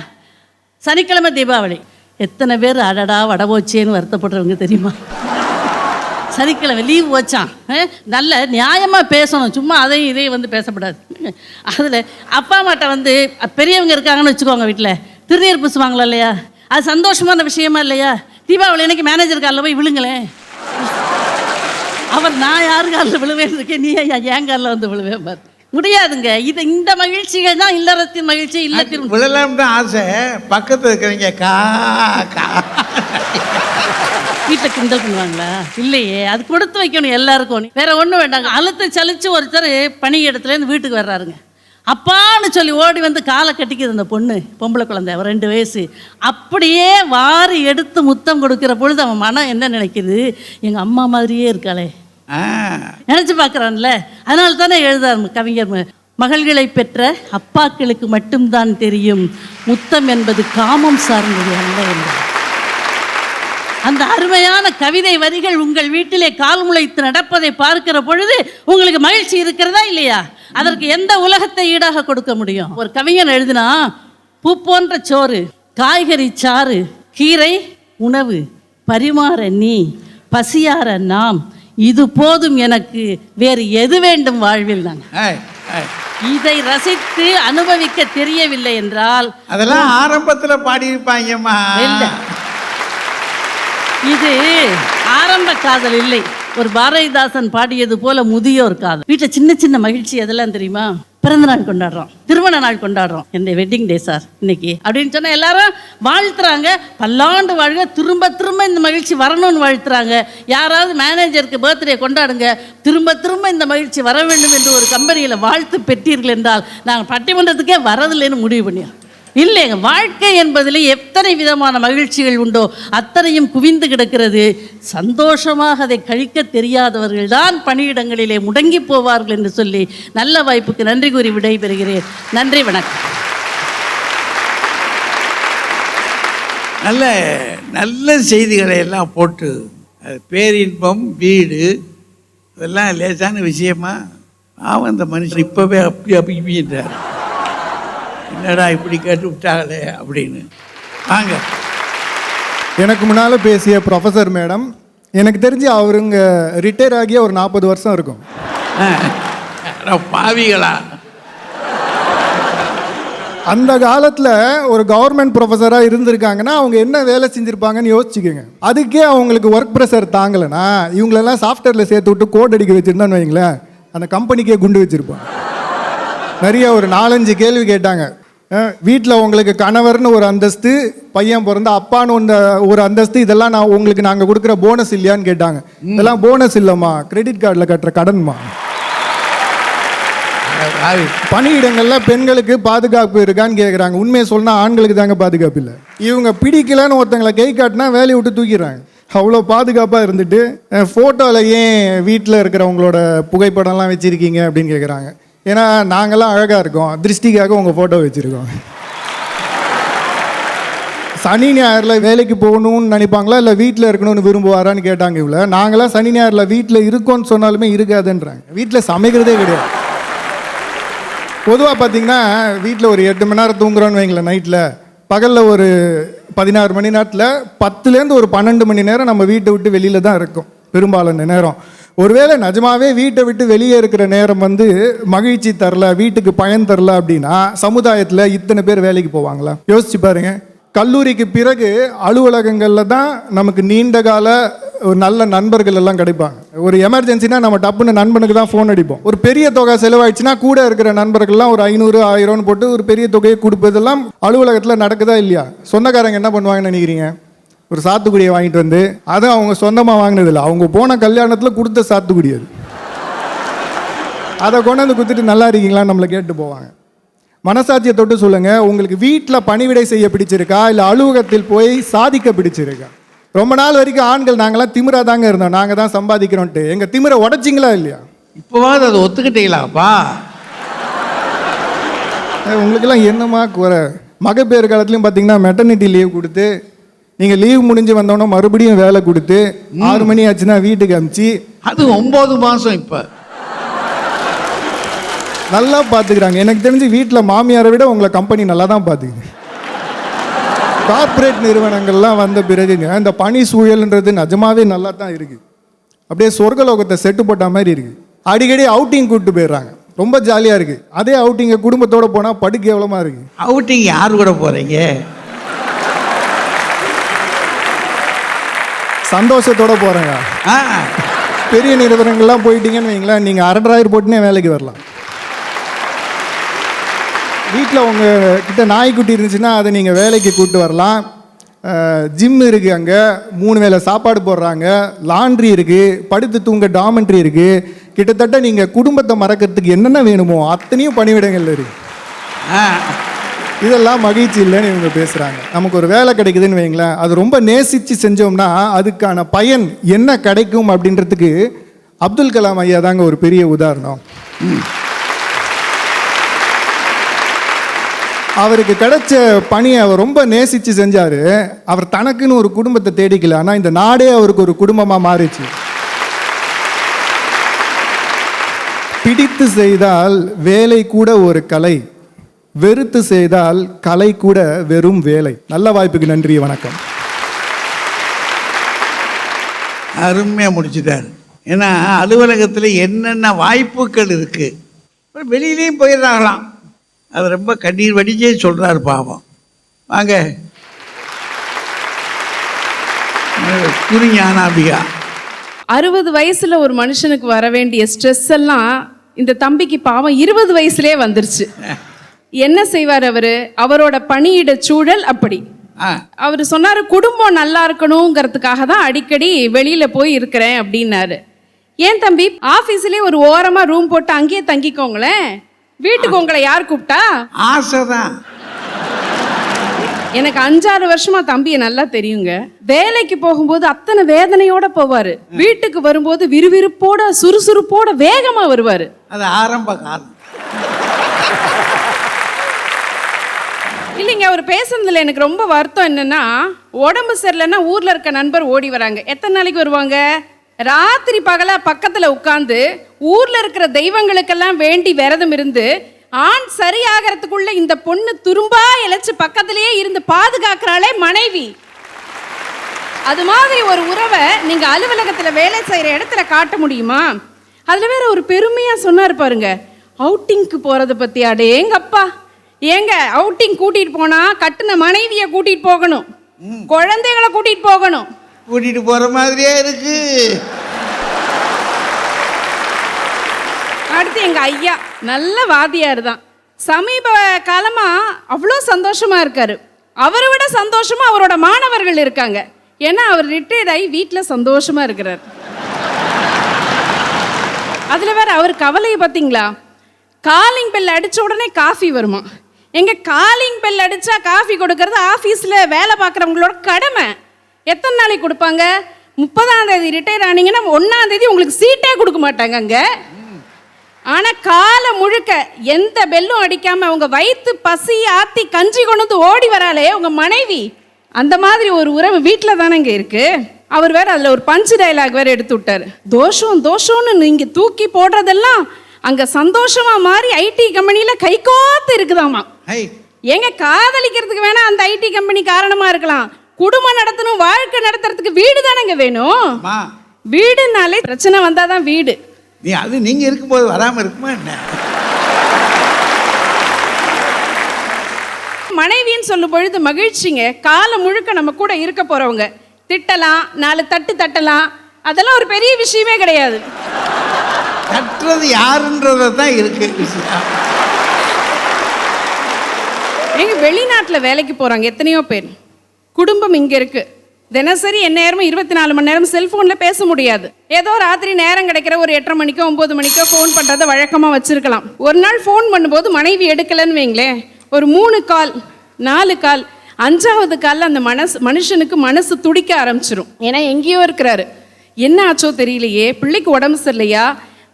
சனிக்கிழமை தீபாவளி. எத்தனை பேர் அடடா வடை போச்சேன்னு வருத்தப்படுறவங்க தெரியுமா? சனிக்கிழமை லீவ் வச்சான். நல்ல நியாயமாக பேசணும், சும்மா அதையும் இதையும் வந்து பேசப்படாது. அதில் அப்பா அம்மாட்ட வந்து பெரியவங்க இருக்காங்கன்னு வச்சுக்கோங்க, வீட்டில் திருநீர் பூசுவாங்களா இல்லையா? அது சந்தோஷமான விஷயமா இல்லையா? தீபாவளி அன்னைக்கு மேனேஜர் காலில் போய் விழுங்களேன். அவர் நான் யார் காலில் விழுவேன் இருக்கேன், நீ என் காலில் வந்து விழுவேன் பாரு. முடியாதுங்க. இது இந்த மகிழ்ச்சிகள் தான் இல்லறத்தின் மகிழ்ச்சி. இல்லத்தின் விழலாம் தான் ஆசை, பக்கத்தில் இருக்கிறீங்க வீட்டில் கிண்டல் பண்ணுவாங்களா? இல்லையே, அது கொடுத்து வைக்கணும் எல்லாருக்கும். வேற ஒன்றும் வேண்டாங்க. அழுத்து சலிச்சு ஒருத்தர் பணி இடத்துலேருந்து வீட்டுக்கு வர்றாருங்க. அப்பான்னு சொல்லி ஓடி வந்து காலை கட்டிக்குது அந்த பொண்ணு, பொம்பளை குழந்தை, 2 வயசு. அப்படியே வாரி எடுத்து முத்தம் கொடுக்கிற பொழுது அவன் மனம் என்ன நினைக்குது, எங்கள் அம்மா மாதிரியே இருக்காளே நினச்சி பார்க்குறான்ல. அதனால தானே எழுதார் கவிஞர், மகள்களை பெற்ற அப்பாக்களுக்கு மட்டும்தான் தெரியும் முத்தம் என்பது காமம் சார்ந்தது அல்ல என்று. அந்த அருமையான கவிதை வரிகள் உங்கள் வீட்டிலே கால் முளைத்து நடப்பதை பார்க்கிற பொழுது உங்களுக்கு மகிழ்ச்சி இருக்கிறதா இல்லையா? அதற்கு எந்த உலகத்தை ஈடாக கொடுக்க முடியும்? ஒரு கவிஞன் எழுதினா, பூ போன்ற சோறு, காய்கறி சாறு, கீரை உணவு, பரிமாற நீ, பசியார நாம், இது போதும் எனக்கு, வேறு எது வேண்டும் வாழ்வில். நான் இதை ரசித்து அனுபவிக்க தெரியவில்லை என்றால் அதெல்லாம் ஆரம்பத்தில் பாடியிருப்பாங்கம்மா. இல்லை, இது ஆரம்ப காதல் இல்லை. ஒரு பாரதிதாசன் பாடியது போல முதியோர் காதல். வீட்டில் சின்ன சின்ன மகிழ்ச்சி எதெல்லாம் தெரியுமா? பிறந்த நாள் கொண்டாடுறோம், திருமண நாள் கொண்டாடுறோம், என்னுடைய வெட்டிங் டே சார் இன்னைக்கு அப்படின்னு சொன்னால் எல்லாரும் வாழ்த்துறாங்க, பல்லாண்டு வாழ்க, திரும்ப திரும்ப இந்த மகிழ்ச்சி வரணும்னு வாழ்த்துறாங்க. யாராவது மேனேஜருக்கு பர்த்டே கொண்டாடுங்க, திரும்ப திரும்ப இந்த மகிழ்ச்சி வர வேண்டும் என்று ஒரு கம்பெனியில் வாழ்த்து பெற்றீர்கள் என்றால் நாங்கள் பட்டிமன்றத்துக்கே வரதில்லைன்னு முடிவு பண்ணிடுறோம். இல்லைங்க, வாழ்க்கை என்பதில் எத்தனை விதமான மகிழ்ச்சிகள் உண்டோ அத்தனையும் குவிந்து கிடக்கிறது. சந்தோஷமாக அதை கழிக்க தெரியாதவர்கள் தான் பணியிடங்களிலே முடங்கி போவார்கள் என்று சொல்லி நல்ல வாய்ப்புக்கு நன்றி கூறி விடைபெறுகிறேன். நன்றி, வணக்கம். நல்ல நல்ல செய்திகளை எல்லாம் போட்டு, அது பேரின்பம், வீடு, இதெல்லாம் லேசான விஷயமா? அவன் அந்த மனுஷன் இப்போவே அப்படின்றார், என்னடா இப்படி கேட்டு விட்டாங்களே அப்படின்னு. வாங்க. எனக்கு முன்னால் பேசிய ப்ரொஃபஸர் மேடம், எனக்கு தெரிஞ்சு அவருங்க ரிட்டையர் ஆகிய ஒரு 40 வருஷம் இருக்கும். பாவிகளா? அந்த காலத்தில் ஒரு கவர்மெண்ட் ப்ரொஃபஸராக இருந்திருக்காங்கன்னா அவங்க என்ன வேலை செஞ்சுருப்பாங்கன்னு யோசிச்சுக்கோங்க. அதுக்கே அவங்களுக்கு ஒர்க் ப்ரெஷர் தாங்கலைன்னா இவங்களெல்லாம் சாஃப்ட்வேரில் சேர்த்து விட்டு கோட் அடிக்க வச்சுருந்தான்னு வைங்களேன், அந்த கம்பெனிக்கே குண்டு வச்சுருப்பாங்க. நிறைய ஒரு 4-5 கேள்வி கேட்டாங்க. வீட்டில் உங்களுக்கு கணவர்னு ஒரு அந்தஸ்து, பையன் பிறந்த அப்பான்னு ஒரு அந்தஸ்து, இதெல்லாம் நாங்கள் கொடுக்குற போனஸ் இல்லையான்னு கேட்டாங்க. இதெல்லாம் போனஸ் இல்லைம்மா, கிரெடிட் கார்டில் கட்டுற கடன்மா. பணியிடங்கள்ல பெண்களுக்கு பாதுகாப்பு இருக்கான்னு கேட்குறாங்க. உண்மையை சொன்னால் ஆண்களுக்கு தாங்க பாதுகாப்பு இல்லை. இவங்க பிடிக்கலன்னு ஒருத்தங்களை கை காட்டினா வேலையை விட்டு தூக்கிடுறாங்க. அவ்வளோ பாதுகாப்பாக இருந்துட்டு ஃபோட்டோவில் ஏன் வீட்டில் இருக்கிறவங்களோட புகைப்படம்லாம் வச்சுருக்கீங்க அப்படின்னு கேட்குறாங்க. ஏன்னா நாங்கள்லாம் அழகாக இருக்கோம், திருஷ்டிக்காக உங்கள் ஃபோட்டோ வச்சுருக்கோம். சனி ஞாயிறில் வேலைக்கு போகணும்னு நினைப்பாங்களா இல்லை வீட்டில் இருக்கணும்னு விரும்புவாரான்னு கேட்டாங்க. இவ்வளோ நாங்களாம் சனி ஞாயிறில் வீட்டில் இருக்கோன்னு சொன்னாலுமே இருக்காதுன்றாங்க. வீட்டில் சமைக்கிறதே கிடையாது. பொதுவாக பார்த்தீங்கன்னா வீட்டில் ஒரு 8 மணி நேரம் தூங்குறோன்னு வைங்களேன் நைட்டில், பகலில் ஒரு 16 மணி நேரத்தில் 10லேருந்து ஒரு 12 மணி நேரம் நம்ம வீட்டை விட்டு வெளியில் தான் இருக்கும் பெரும்பாலான நேரம். ஒருவேளை நிஜமாவே வீட்டை விட்டு வெளியே இருக்கிற நேரம் மகிழ்ச்சி தரல, வீட்டுக்கு பயன் தரல அப்படின்னா சமுதாயத்தில் இத்தனை பேர் வேலைக்கு போவாங்களா? யோசிச்சு பாருங்க. கல்லூரிக்கு பிறகு அலுவலகங்களில் தான் நமக்கு நீண்ட கால ஒரு நல்ல நண்பர்கள் எல்லாம் கிடைப்பாங்க. ஒரு எமர்ஜென்சினா நம்ம டப்புன்னு நண்பனுக்கு தான் ஃபோன் அடிப்போம். ஒரு பெரிய தொகை செலவாயிடுச்சுன்னா கூட இருக்கிற நண்பர்கள்லாம் ஒரு 500 1000 போட்டு ஒரு பெரிய தொகையை கொடுப்பதெல்லாம் அலுவலகத்தில் நடக்குதா இல்லையா? சொந்தக்காரங்க என்ன பண்ணுவாங்கன்னு நினைக்கிறீங்க? ஒரு சாத்துக்குடியை வாங்கிட்டு வந்து, அதை அவங்க சொந்தமாக வாங்கினதில்லை, அவங்க போன கல்யாணத்தில் கொடுத்த சாத்துக்குடி அது, அதை கொண்டு வந்து கொடுத்துட்டு நல்லா இருக்கீங்களான்னு நம்மளை கேட்டு போவாங்க. மனசாட்சியை தொட்டு சொல்லுங்கள், உங்களுக்கு வீட்டில் பணிவிடை செய்ய பிடிச்சிருக்கா இல்லை அலுவலகத்தில் போய் சாதிக்க பிடிச்சிருக்கா? ரொம்ப நாள் வரைக்கும் ஆண்கள் நாங்களாம் திமிரா தாங்க இருந்தோம், நாங்கள் தான் சம்பாதிக்கிறோன்ட்டு. எங்கள் திமிரை உடைச்சிங்களா இல்லையா? இப்போவாது அதை ஒத்துக்கிட்டீங்களாப்பா? உங்களுக்கெல்லாம் என்னமா குறை? மகப்பேறு காலத்துலையும் பார்த்தீங்கன்னா மெட்டர்னிட்டி லீவ் கொடுத்து, நீங்கள் லீவ் முடிஞ்சு வந்தோன்னா மறுபடியும் வேலை கொடுத்து 6 மணி ஆச்சுன்னா வீட்டுக்கு அனுப்பிச்சு, அது 9 மாதம் இப்போ நல்லா பார்த்துக்கிறாங்க. எனக்கு தெரிஞ்சு வீட்டில் மாமியாரை விட உங்களை கம்பெனி நல்லா தான் பார்த்துக்குது. கார்ப்பரேட் நிறுவனங்கள்லாம் வந்த பிறகுங்க இந்த பணி சூழல்ன்றது நிஜமாவே நல்லா தான் இருக்குது. அப்படியே சொர்க்கலோகத்தை செட்டு போட்ட மாதிரி இருக்குது. அடிக்கடி அவுட்டிங் கூப்பிட்டு போயிடுறாங்க, ரொம்ப ஜாலியாக இருக்குது. அதே அவுட்டிங்கை குடும்பத்தோடு போனால் படு கேவலமாக இருக்குது. அவுட்டிங் யார் கூட போகிறீங்க? சந்தோஷத்தோடு போகிறேங்க. பெரிய நிறுவனங்கள்லாம் போயிட்டீங்கன்னு வைங்களேன், நீங்கள் 1,200 போட்டுனே வேலைக்கு வரலாம். வீட்டில் உங்கள் கிட்ட நாய்க்குட்டி இருந்துச்சுன்னா அதை நீங்கள் வேலைக்கு கூப்பிட்டு வரலாம். ஜிம் இருக்குது, அங்கே 3 வேளை சாப்பாடு போடுறாங்க, லாண்ட்ரி இருக்குது, படுத்து தூங்க டாமெண்ட்ரி இருக்குது, கிட்டத்தட்ட நீங்கள் குடும்பத்தை மறக்கிறதுக்கு என்னென்ன வேணுமோ அத்தனையும் பணிவிடங்கள்ல இருக்கு. ஆ, இதெல்லாம் மகிழ்ச்சி இல்லைன்னு இவங்க பேசுகிறாங்க. நமக்கு ஒரு வேலை கிடைக்குதுன்னு வைங்களேன், அது ரொம்ப நேசித்து செஞ்சோம்னா அதுக்கான பயன் என்ன கிடைக்கும் அப்படின்றதுக்கு அப்துல் கலாம் ஐயா தாங்க ஒரு பெரிய உதாரணம். அவருக்கு கிடைச்ச பணியை அவர் ரொம்ப நேசித்து செஞ்சார். அவர் தனக்குன்னு ஒரு குடும்பத்தை தேடிக்கல, ஆனால் இந்த நாடே அவருக்கு ஒரு குடும்பமாக மாறிச்சு. பிடித்து செய்தால் வேலை கூட ஒரு கலை, வெறுத்து செய்தால் கலை கூட வெறும் வேலை. நல்ல வாய்ப்புக்கு நன்றி, வணக்கம். அருமையாக முடிச்சுட்டார். ஏன்னா அலுவலகத்தில் என்னென்ன வாய்ப்புகள் இருக்கு, வெளியிலையும் போயிடுறாங்களாம். அது ரொம்ப கண்ணீர் வடிச்சே சொல்றாரு பாவம். வாங்க ஞானாம்பிகா. 60 வயசுல ஒரு மனுஷனுக்கு வர வேண்டிய ஸ்ட்ரெஸ் எல்லாம் இந்த தம்பிக்கு பாவம் 20 வயசுலயே வந்துருச்சு. என்ன செய்வார் அவரு? அவரோட பணியிட சூழல் அப்படி. அவர் சொன்னாரு, குடும்பம் நல்லா இருக்கணுங்கிறதுக்காக தான் அடிக்கடி வெளியில போய் இருக்கிறேன் அப்படின்னாரு. ஏன் தம்பி, ஆபீஸ்லயே ஒரு ஓரமா ரூம் போட்டு அங்கேயே தங்கிக்கோங்களேன், வீட்டுக்கு உங்களை யார் கூப்பிட்டா? ஆசைதான். எனக்கு 5-6 வருஷமா தம்பியை நல்லா தெரியுங்க. வேலைக்கு போகும்போது அத்தனை வேதனையோட போவாரு, வீட்டுக்கு வரும்போது விறுவிறுப்போட சுறுசுறுப்போட வேகமா வருவாரு. அது ஆரம்ப காலம் இல்லைங்க, அவர் பேசுனதுல எனக்கு ரொம்ப வருத்தம் என்னன்னா, உடம்பு சரியில்லைன்னா ஊர்ல இருக்க நண்பர் ஓடி வராங்க. எத்தனை நாளைக்கு வருவாங்க? ராத்திரி பகலா பக்கத்துல உட்கார்ந்து ஊர்ல இருக்கிற தெய்வங்களுக்கெல்லாம் வேண்டி விரதம் இருந்து ஆண் சரியாகிறதுக்குள்ள இந்த பொண்ணு துரும்பா இழைச்சு பக்கத்திலேயே இருந்து பாதுகாக்கிறாளே மனைவி. அது மாதிரி ஒரு உறவை நீங்க அலுவலகத்துல வேலை செய்யற இடத்துல காட்ட முடியுமா? அதுல வேற ஒரு பெருமையா சொன்னார் பாருங்க, அவுட்டிங்க்கு போறதை பத்தி. அடேங்கப்பா, ஏங்க அவுட்டிங் கூட்டிட்டு போனா கட்டுன மனைவியை கூட்டிட்டு போகணும், குழந்தைகளை கூட்டிட்டு போகணும். கூட்டிட்டு போற மாதிரியே இருக்கு. அடுத்து எங்க ஐயா நல்ல வாதியார் தான். சமீப காலமா அவ்வளோ சந்தோஷமா இருக்காரு. அவரை விட சந்தோஷமா அவரோட மாணவர்கள் இருக்காங்க. ஏன்னா அவர் ரிட்டையர்ட் ஆகி வீட்டில் சந்தோஷமா இருக்கிறார். அதுல வேற அவர் கவலையை பார்த்தீங்களா? காலிங் பெல் அடிச்ச உடனே காஃபி வருமா? எங்க காலிங் பெல் அடிச்சா காஃபி கொடுக்கறது ஆஃபீஸில் வேலை பார்க்குறவங்களோட கடமை. எத்தனை நாளைக்கு கொடுப்பாங்க? 30ஆம் தேதி ரிட்டையர் ஆனீங்கன்னா 1ஆம் தேதி உங்களுக்கு சீட்டே கொடுக்க மாட்டாங்க அங்க. ஆனா காலை முழுக்க எந்த பெல்லும் அடிக்காம உங்க வயிற்று பசி ஆத்தி கஞ்சி கொண்டு ஓடி வராளே உங்க மனைவி, அந்த மாதிரி ஒரு உறவு வீட்டில் தானே இங்க இருக்கு. அவர் வேற அதுல ஒரு பஞ்சு டயலாக் வேற எடுத்து விட்டாரு. தோஷம் தோஷம்னு நீங்க தூக்கி போடுறதெல்லாம் அங்க சந்தோஷமா மாறி ஐடி கம்பெனியில கைகோத்து இருக்குதாமா. ஏங்க, காதலிக்கிறதுக்கு வேணா அந்த ஐடி கம்பெனி காரணமா இருக்கலாம், குடும்பம் நடத்தணும், வாழ்க்கை நடத்துறதுக்கு வீடு தானேங்க வேணும். வீடுனாலே பிரச்சனை வந்தாதான் வீடு. நீ அது நீங்க இருக்கும்போது வராம இருக்குமா என்ன? மனைவின்னு சொல்லும் பொழுது மகிழ்ச்சிங்க. காலம் முழுக்க நம்ம கூட இருக்க போறவங்க. திட்டலாம், 4 தட்டு தட்டலாம், அதெல்லாம் ஒரு பெரிய விஷயமே கிடையாது. தட்டுறது யாருன்றத தான் இருக்கு. எங்க வெளிநாட்டில் வேலைக்கு போறாங்க எத்தனையோ பேர். குடும்பம் இங்க இருக்கு. தினசரி எந்நேரமும் 24 மணி நேரம் செல்போன்ல பேச முடியாது. ஏதோ ராத்திரி நேரம் கிடைக்கிற ஒரு 8:30 மணிக்கோ 9 மணிக்கோ ஃபோன் பண்றதை வழக்கமா வச்சிருக்கலாம். ஒரு நாள் ஃபோன் பண்ணும்போது மனைவி எடுக்கலன்னு வைங்களேன், ஒரு 3 கால் 4 கால் 5ஆவது காலில் அந்த மனுஷனுக்கு மனசு துடிக்க ஆரம்பிச்சிடும். ஏன்னா எங்கேயோ இருக்கிறாரு, என்ன ஆச்சோ தெரியலையே, பிள்ளைக்கு உடம்பு சரியில்லையா,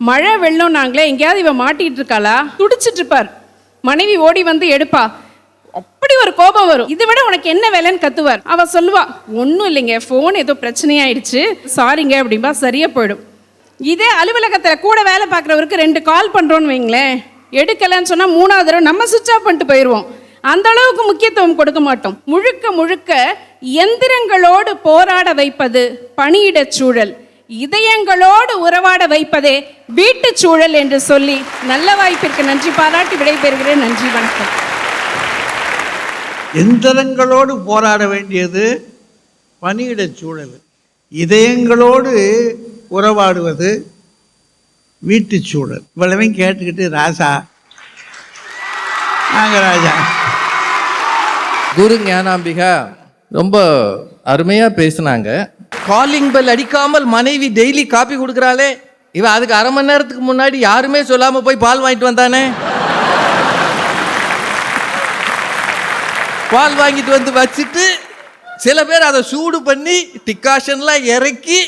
மழை வெள்ளம் நாங்களே எங்கேயாவது இவ மாட்டிட்டு இருக்காளா, துடிச்சிட்டு இருப்பார். மனைவி ஓடி வந்து எடுப்பா, அப்படி ஒரு கோபம் வரும். இதை விட உனக்கு என்ன வேலைன்னு கத்துவார். அவ சொல்லுவா, ஒன்றும் இல்லைங்க, ஃபோன் ஏதோ பிரச்சனையாயிடுச்சு, சாரிங்க அப்படின்பா, சரியா போயிடும். இதே அலுவலகத்தில் கூட வேலை பார்க்குறவருக்கு 2 கால் பண்ணுறோன்னு வைங்களேன், எடுக்கலைன்னு சொன்னால் 3ஆவது தடவை நம்ம சுவிட்ச் ஆஃப் பண்ணிட்டு போயிடுவோம். அந்த அளவுக்கு முக்கியத்துவம் கொடுக்க மாட்டோம். முழுக்க முழுக்க எந்திரங்களோடு போராட வைப்பது பணியிட சூழல், இதயங்களோடு உறவாட வைப்பதே வீட்டு சூழல் என்று சொல்லி நல்ல வாய்ப்பிற்கு நன்றி பாராட்டி விடைபெறுகிறேன். நன்றி, வணக்கம். எந்திரங்களோடு போராட வேண்டியது பணியிட சூழல், இதயங்களோடு உறவாடுவது வீட்டு சூழல். இவ்வளவையும் கேட்டுக்கிட்டு ராசா நாகராஜா. குரு ஞானாம்பிகா ரொம்ப அருமையாக பேசினாங்க. காலிங் பெல் அடிக்காமல் மனைவி டெய்லி காப்பி கொடுக்குறாளே, இவன் அதுக்கு அரை மணி நேரத்துக்கு முன்னாடி யாருமே சொல்லாம போய் பால் வாங்கிட்டு வந்தானே. பால் வாங்கிட்டு வந்து வச்சுட்டு சில பேர் அதை சூடு பண்ணி டிகாஷன்லாம் இறக்கி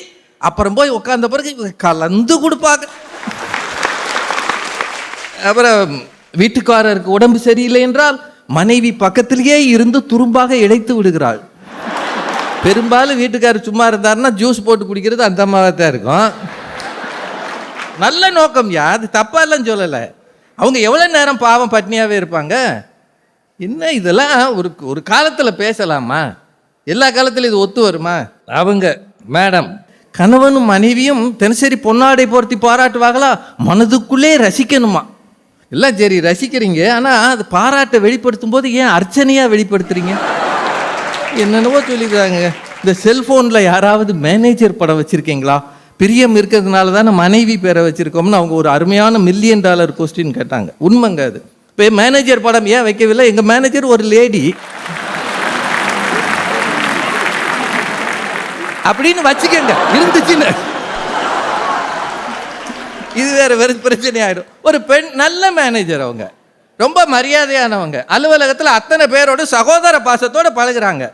அப்புறம் போய் உட்கார்ந்த பிறகு கலந்து கொடுப்பாங்க. அப்புறம் வீட்டுக்காரருக்கு உடம்பு சரியில்லை என்றால் மனைவி பக்கத்திலேயே இருந்து துரும்பாக இழைத்து விடுகிறாள். பெரும்பாலும் வீட்டுக்காரர் சும்மா இருந்தாருன்னா ஜூஸ் போட்டு குடிக்கிறது அந்த மாதிரி தான் இருக்கும். நல்ல நோக்கம் யா, அது தப்பாலாம் சொல்லலை. அவங்க எவ்வளோ நேரம் பாவம் பட்னியாகவே இருப்பாங்க. என்ன இதெல்லாம் ஒரு காலத்தில் பேசலாமா? எல்லா காலத்திலும் இது ஒத்து வருமா? அவங்க மேடம் கணவனும் மனைவியும் தினசரி பொன்னாடை போர்த்தி பாராட்டுவாங்களா? மனதுக்குள்ளே ரசிக்கணுமா? எல்லாம் சரி ரசிக்கிறீங்க, ஆனால் அது பாராட்டை வெளிப்படுத்தும் போது ஏன் அர்ச்சனையாக வெளிப்படுத்துறீங்க? என்னென்னவோ சொல்லிக்கிறாங்க. இந்த செல்ஃபோனில் யாராவது மேனேஜர் படம் வச்சுருக்கீங்களா? பிரியம் இருக்கிறதுனால தானே மனைவி பேரை வச்சுருக்கோம்னு அவங்க ஒரு அருமையான $1 மில்லியன் கொஸ்டின் கேட்டாங்க. உண்மைங்க அது. இப்போ மேனேஜர் படம் ஏன் வைக்கவில்லை? எங்கள் மேனேஜர் ஒரு லேடி அப்படின்னு வச்சுக்கங்க இருந்துச்சுன்னு. இது வேற பிரச்சனை ஆயிடும். ஒரு பெண் நல்ல மேனேஜர், அவங்க ரொம்ப மரியாதையானவங்க, அலுவலகத்தில் அத்தனை பேரோட சகோதர பாசத்தோட பழகுறாங்க.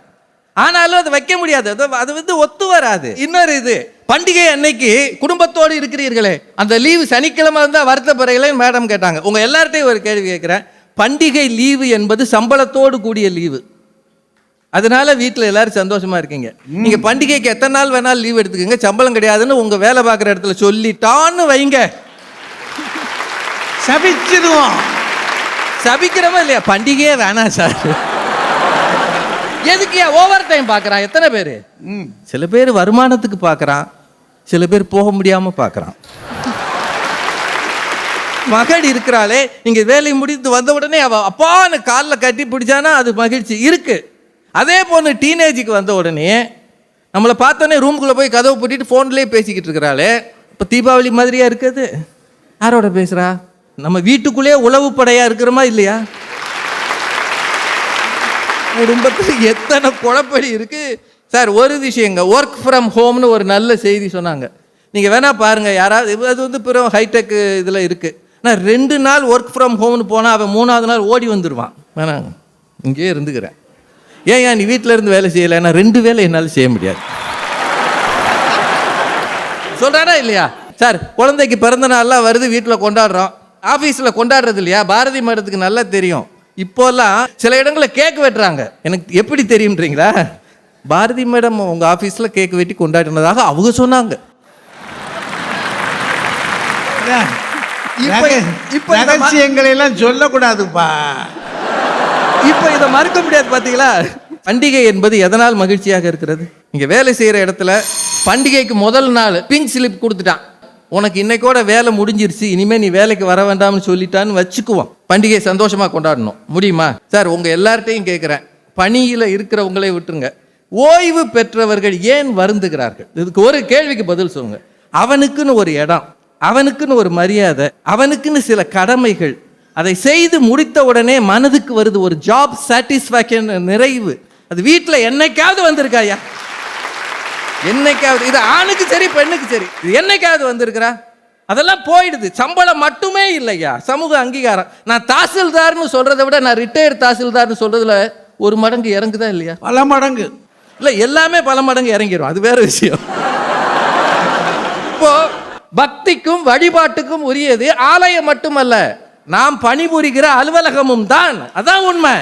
ஆனாலும் அது வைக்க முடியாது, அது ஒத்து வராது. இன்னொரு இது, பண்டிகை அன்னைக்கு குடும்பத்தோடு இருக்கிறீர்களே, அந்த லீவு சனிக்கிழமை இருந்தால் வருத்தப்படுறீங்களேன்னு மேடம் கேட்டாங்க. உங்க எல்லார்ட்டையும் ஒரு கேள்வி கேட்குறேன். பண்டிகை லீவு என்பது சம்பளத்தோடு கூடிய லீவு. அதனால வீட்டில் எல்லாரும் சந்தோஷமா இருக்கீங்க. நீங்க பண்டிகைக்கு எத்தனை நாள் வேணாலும் லீவ் எடுத்துக்கோங்க, சம்பளம் கிடையாதுன்னு உங்க வேலை பார்க்குற இடத்துல சொல்லிட்டான்னு வைங்க, சபிச்சிருவோம். சபிக்கிறோமா இல்லையா? பண்டிகையே வேணாம் சார். எதுக்கு ஓவர் டைம் பார்க்குறான்? எத்தனை பேர்? சில பேர் வருமானத்துக்கு பார்க்குறான், சில பேர் போக முடியாம பார்க்குறான். மகள் இருக்கிறாளே, நீங்க வேலை முடித்து வந்த உடனே அவ அப்பான்னு காலில் கட்டி பிடிச்சானா அது மகிழ்ச்சி இருக்கு. அதே பொண்ணு டீனேஜுக்கு வந்த உடனே நம்மளை பார்த்தோன்னே ரூமுக்குள்ளே போய் கதவை பூட்டிட்டு ஃபோன்லேயே பேசிக்கிட்டு இருக்கிறாளே, இப்போ தீபாவளி மாதிரியா இருக்குது? யாரோட பேசுகிறா? நம்ம வீட்டுக்குள்ளேயே உளவு படையாக இருக்கிறோமா இல்லையா? குடும்பத்தில் எத்தனை குழப்படி இருக்கு சார். ஒரு விஷயங்க, ஒர்க் ஃப்ரம் ஹோம்னு ஒரு நல்ல செய்தி சொன்னாங்க. நீங்கள் வேணா பாருங்க, யாராவது அது பிறகு ஹைடெக் இதில் இருக்கு. நான் 2 நாள் ஒர்க் ஃப்ரம் ஹோம்னு போனால் அவன் 3ஆவது நாள் ஓடி வந்துடுவான். வேணாங்க இங்கேயே இருந்துக்கிறேன். ஏன் நீ வீட்டில் இருந்து வேலை செய்யலை? நான் 2 வேலை என்னால் செய்ய முடியாது சொல்கிறானா இல்லையா? சார் குழந்தைக்கு பிறந்த நாள்லாம் வருது, வீட்டில் கொண்டாடுறோம், ஆஃபீஸில் கொண்டாடுறது இல்லையா? பாரதி மேடத்துக்கு நல்லா தெரியும். இப்போல்லாம் சில இடங்களில் கேக் வெட்டுறாங்க. எனக்கு எப்படி தெரியும்ன்றீங்களா? பாரதி மேடம் உங்கள் ஆஃபீஸில் கேக் வெட்டி கொண்டாடினதாக அவங்க சொன்னாங்க. ரகசியங்களை எல்லாம் சொல்லக்கூடாதுப்பா. இப்போ இதை மறுக்க முடியாது. பார்த்தீங்களா? பண்டிகை என்பது எதனால் மகிழ்ச்சியாக இருக்கிறது? இங்கே வேலை செய்கிற இடத்துல பண்டிகைக்கு முதல் நாள் பிங்க் ஸ்லிப் கொடுத்துட்டான், உனக்கு இன்னைக்கோட வேலை முடிஞ்சிருச்சு, இனிமேல் நீ வேலைக்கு வர வேண்டாம்னு சொல்லிட்டான்னு வச்சுக்குவோம். பண்டிகை சந்தோஷமாக கொண்டாடணும். முடியுமா சார்? உங்கள் எல்லார்ட்டையும் கேட்குறேன், பணியில் இருக்கிறவங்களே விட்டுருங்க, ஓய்வு பெற்றவர்கள் ஏன் வருந்துகிறார்கள்? இதுக்கு ஒரு கேள்விக்கு பதில் சொல்லுங்க. அவனுக்குன்னு ஒரு இடம், அவனுக்குன்னு ஒரு மரியாதை, அவனுக்குன்னு சில கடமைகள், அதை செய்து முடித்த உடனே மனதுக்கு வருது ஒரு ஜாப் சாட்டிஸ்ஃபேக்ஷன், நிறைவு. அது வீட்டில் என்னைக்காவது வந்திருக்காயா? என்னைக்காவது? இது ஆணுக்கு சரி பெண்ணுக்கு சரி, இது என்னைக்காவது வந்திருக்கிறா? அதெல்லாம் போயிடுது. சம்பளம் மட்டுமே இல்லையா, சமூக அங்கீகாரம். நான் தாசில்தார்னு சொல்றதை விட நான் ரிட்டையர்ட் தாசில்தார்னு சொல்றதுல 1 மடங்கு இறங்குதா இல்லையா? பல மடங்கு இல்லை, எல்லாமே பல மடங்கு இறங்கிடும், அது வேற விஷயம். இப்போ பக்திக்கும் வழிபாட்டுக்கும் உரியது ஆலயம் மட்டுமல்ல, நாம் பணிபுரிகிற அலுவலகமும் தான். அதான் உண்மை.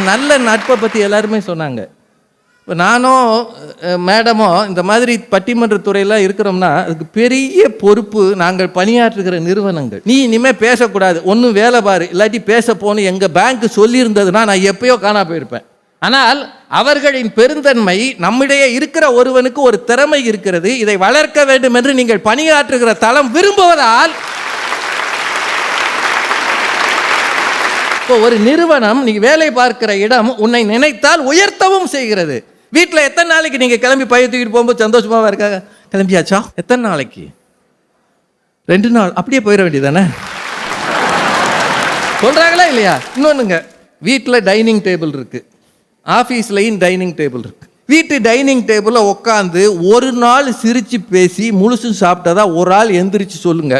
நல்ல நட்பை பற்றி எல்லாருமே சொன்னாங்க. இப்போ நானும் மேடமும் இந்த மாதிரி பட்டிமன்ற துறையில் இருக்கிறோம்னா அதுக்கு பெரிய பொறுப்பு நாங்கள் பணியாற்றுகிற நிறுவனங்கள். நீ இனிமேல் பேசக்கூடாது, ஒன்றும் வேலை பாரு, இல்லாட்டி பேச போன்னு எங்கள் பேங்க் சொல்லியிருந்ததுன்னா நான் எப்பயோ காணா போயிருப்பேன். ஆனால் அவர்களின் பெருந்தன்மை, நம்மிடையே இருக்கிற ஒருவனுக்கு ஒரு திறமை இருக்கிறது, இதை வளர்க்க வேண்டும் என்று நீங்கள் பணியாற்றுகிற தளம் விரும்புவதால், இப்போ ஒரு நிறுவனம் நீ வேலை பார்க்கிற இடம் உன்னை நினைத்தால் உயர்த்தவும் செய்கிறது. வீட்டில் எத்தனை நாளைக்கு நீங்கள் கிளம்பி பைய தூக்கிட்டு போகும்போது சந்தோஷமாக இருக்காங்க? கிளம்பியாச்சா? எத்தனை நாளைக்கு? 2 நாள். அப்படியே போயிட வேண்டியதானே? சொல்கிறாங்களா இல்லையா? இன்னொன்றுங்க, வீட்டில் டைனிங் டேபிள் இருக்கு, ஆஃபீஸ்லையும் டைனிங் டேபிள் இருக்கு. வீட்டு டைனிங் டேபிளில் உட்காந்து ஒரு நாள் சிரிச்சு பேசி முழுசும் சாப்பிட்டதா ஒரு ஆள் எந்திரிச்சு சொல்லுங்க.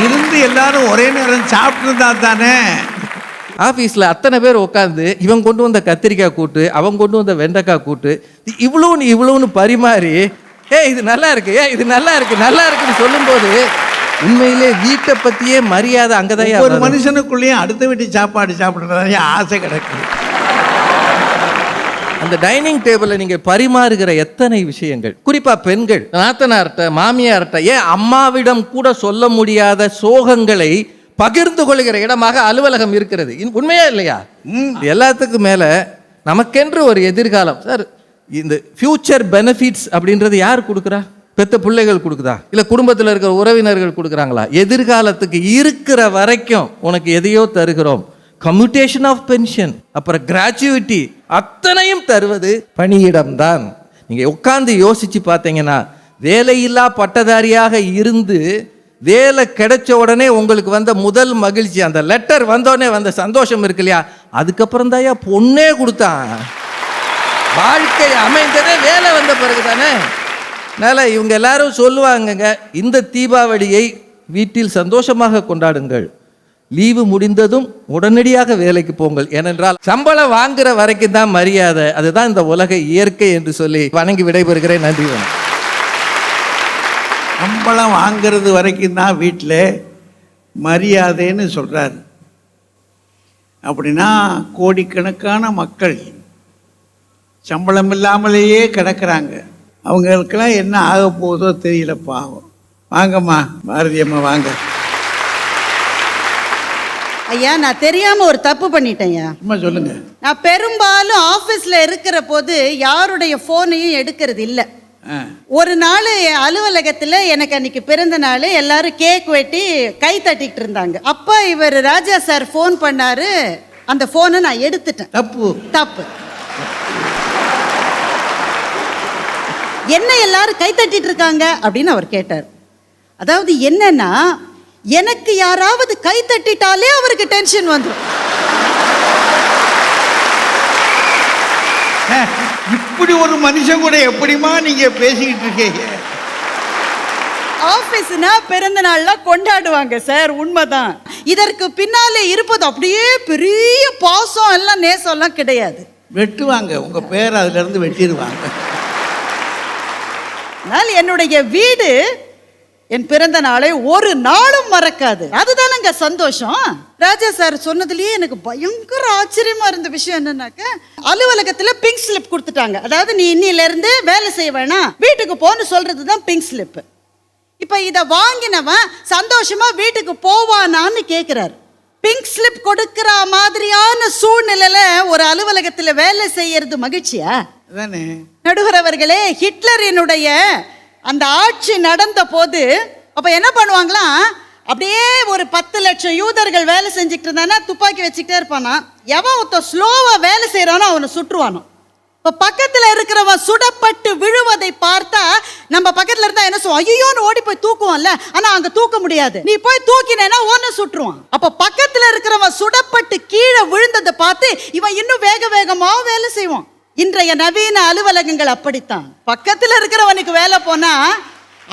இருந்து எல்லாரும் ஒரே நேரம் சாப்பிட்டுருந்தா தானே. ஆஃபீஸில் அத்தனை பேர் உட்காந்து இவன் கொண்டு வந்த கத்திரிக்காய் கூட்டு, அவன் கொண்டு வந்த வெண்டைக்காய் கூட்டு, இவ்வளோன்னு பரிமாறி இது நல்லா இருக்கு, இது நல்லா இருக்கு, நல்லா இருக்குன்னு சொல்லும்போது உண்மையிலே வீட்டை பற்றியே மரியாதை அங்கதான். ஒரு மனுஷனுக்குள்ளேயும் அடுத்த வீட்டு சாப்பாடு சாப்பிட்றதா ஆசை கிடக்கு. அந்த டைனிங் டேபிளில் நீங்கள் பரிமாறுகிற எத்தனை விஷயங்கள், குறிப்பாக பெண்கள் நாத்தனார்கிட்ட மாமியார்கிட்ட ஏன் அம்மாவிடம் கூட சொல்ல முடியாத சோகங்களை பகிர்ந்து கொள்கிற இடமாக அலுவலகம் இருக்கிறது. உண்மையா இல்லையா? எல்லாத்துக்கும் மேலே நமக்கென்று ஒரு எதிர்காலம் சார். இந்த ஃபியூச்சர் பெனிஃபிட்ஸ் அப்படின்றது யார் கொடுக்குறா? பெத்த பிள்ளைகள் கொடுக்குதா, இல்லை குடும்பத்தில் இருக்கிற உறவினர்கள் கொடுக்குறாங்களா? எதிர்காலத்துக்கு இருக்கிற வரைக்கும் உனக்கு எதையோ தருகிறோம். கம்யூட்டேஷன் ஆஃப் பென்ஷன், அப்புறம் கிராச்சுவிட்டி, அத்தனையும் தருவது பணியிடம்தான். நீங்கள் உட்காந்து யோசிச்சு பார்த்தீங்கன்னா வேலையில்லா பட்டதாரியாக இருந்து வேலை கிடைச்ச உடனே உங்களுக்கு வந்த முதல் மகிழ்ச்சி, அந்த லெட்டர் வந்தோடனே வந்த சந்தோஷம் இருக்கு இல்லையா, அதுக்கப்புறம் தாயா பொண்ணே கொடுத்தான். வாழ்க்கை அமைந்ததே வேலை வந்த பிறகு தானே. அதனால் இவங்க எல்லாரும் சொல்லுவாங்கங்க, இந்த தீபாவளியை வீட்டில் சந்தோஷமாக கொண்டாடுங்கள், லீவு முடிந்ததும் உடனடியாக வேலைக்கு போங்கள், ஏனென்றால் சம்பளம் வாங்குற வரைக்கும் தான் மரியாதை, அதுதான் இந்த உலக இயற்கை என்று சொல்லி வணங்கி விடைபெறுகிறேன். நன்றி. சம்பளம் வாங்கிறது வரைக்கும் தான் வீட்டில் மரியாதைன்னு சொல்கிறார். அப்படின்னா கோடிக்கணக்கான மக்கள் சம்பளம் இல்லாமலேயே கிடக்கிறாங்க. அவங்களுக்கெல்லாம் என்ன ஆக போதோ தெரியல, பாவம். வாங்கம்மா பாரதி அம்மா வாங்க. ஐயா, நான் தெரியாம ஒரு தப்பு பண்ணிட்டேன்யா. சும்மா சொல்லுங்க. நான் பெரும்பாலும் ஆபீஸ்ல இருக்கிற போது யாருடைய போனையும் எடுக்கிறது இல்லை. ஒரு நாள் அலுவலகத்தில் எனக்கு அன்னைக்கு பிறந்த நாள், எல்லாரும் கேக் வெட்டி கை தட்டிக்கிட்டு இருந்தாங்க. அப்போ இவர் ராஜா சார் ஃபோன் பண்ணாரு. அந்த ஃபோனை நான் எடுத்துட்டேன். தப்பு. என்ன எல்லாரும் கை தட்டிட்டு இருக்காங்க அப்படின்னு அவர் கேட்டார். அதாவது என்னன்னா, எனக்கு யாராவது கை தட்டிட்டாலே அவருக்கு டென்ஷன் வந்துடும். இப்படி ஒரு மனுஷன் கூட எப்படிமா நீங்க பேசிக்கிட்டு இருக்கீங்க? ஆபீஸ்னா பிறந்த நாள்லாம் கொண்டாடுவாங்க சார், உண்மைதான். இதற்கு பின்னாலே இருப்பது அப்படியே பெரிய பாசம் எல்லாம் நேசம் எல்லாம் கிடையாது. வெட்டுவாங்க, உங்க பேர் அதுல இருந்து வெட்டிடுவாங்க. என்னுடைய வீடு என் பிறந்த நாளை ஒரு நாளும் மறக்காது. அதுதானங்க சந்தோஷம். ராஜா சார் சொன்னதுலயே எனக்கு பயங்கர ஆச்சரியமா இருந்த விஷயம் என்னன்னாக்க, அலுவலகத்துல பிங்க் ஸ்லிப் கொடுத்துட்டாங்க. அதாவது நீ இன்னில இருந்து வேலை செய்ய வேணாம், வீட்டுக்கு போன்னு சொல்றதுதான் பிங்க் ஸ்லிப். இப்ப இத வாங்கினவன் சந்தோஷமா வீட்டுக்கு போவானான்னு கேட்கிறார். பிங்க் ஸ்லிப் கொடுக்கிற மாதிரியான சூழ்நிலையில ஒரு அலுவலகத்துல வேலை செய்யறது மகிழ்ச்சியா? நடுவர் அவர்களே, ஹிட்லரினுடைய அந்த ஆட்சி நடந்த போது அப்ப என்ன பண்ணுவாங்களாம், அப்படியே ஒரு 10 லட்சம் யூதர்கள் வேலை செஞ்சுக்கிட்டு இருந்தானா துப்பாக்கி வச்சுக்கிட்டே இருப்பானா. எவன் ஒருத்த ஸ்லோவா வேலை செய்யறானோ அவனை சுற்றுவானோ. இப்ப பக்கத்துல இருக்கிறவன் சுடப்பட்டு விழுவதை பார்த்தா நம்ம பக்கத்துல இருந்தா என்ன சொல்லுவோம், ஐயோன்னு ஓடி போய் தூக்குவோம்ல. ஆனா அங்க தூக்க முடியாது, நீ போய் தூக்கினேன்னா ஒன்னு சுற்றுவான். அப்ப பக்கத்துல இருக்கிறவன் சுடப்பட்டு கீழே விழுந்ததை பார்த்து இவன் இன்னும் வேக வேகமா வேலை செய்வான். இன்றைய நவீன அலுவலகங்கள் அப்படித்தான். பக்கத்துல இருக்கிறவனுக்கு வேலை போனா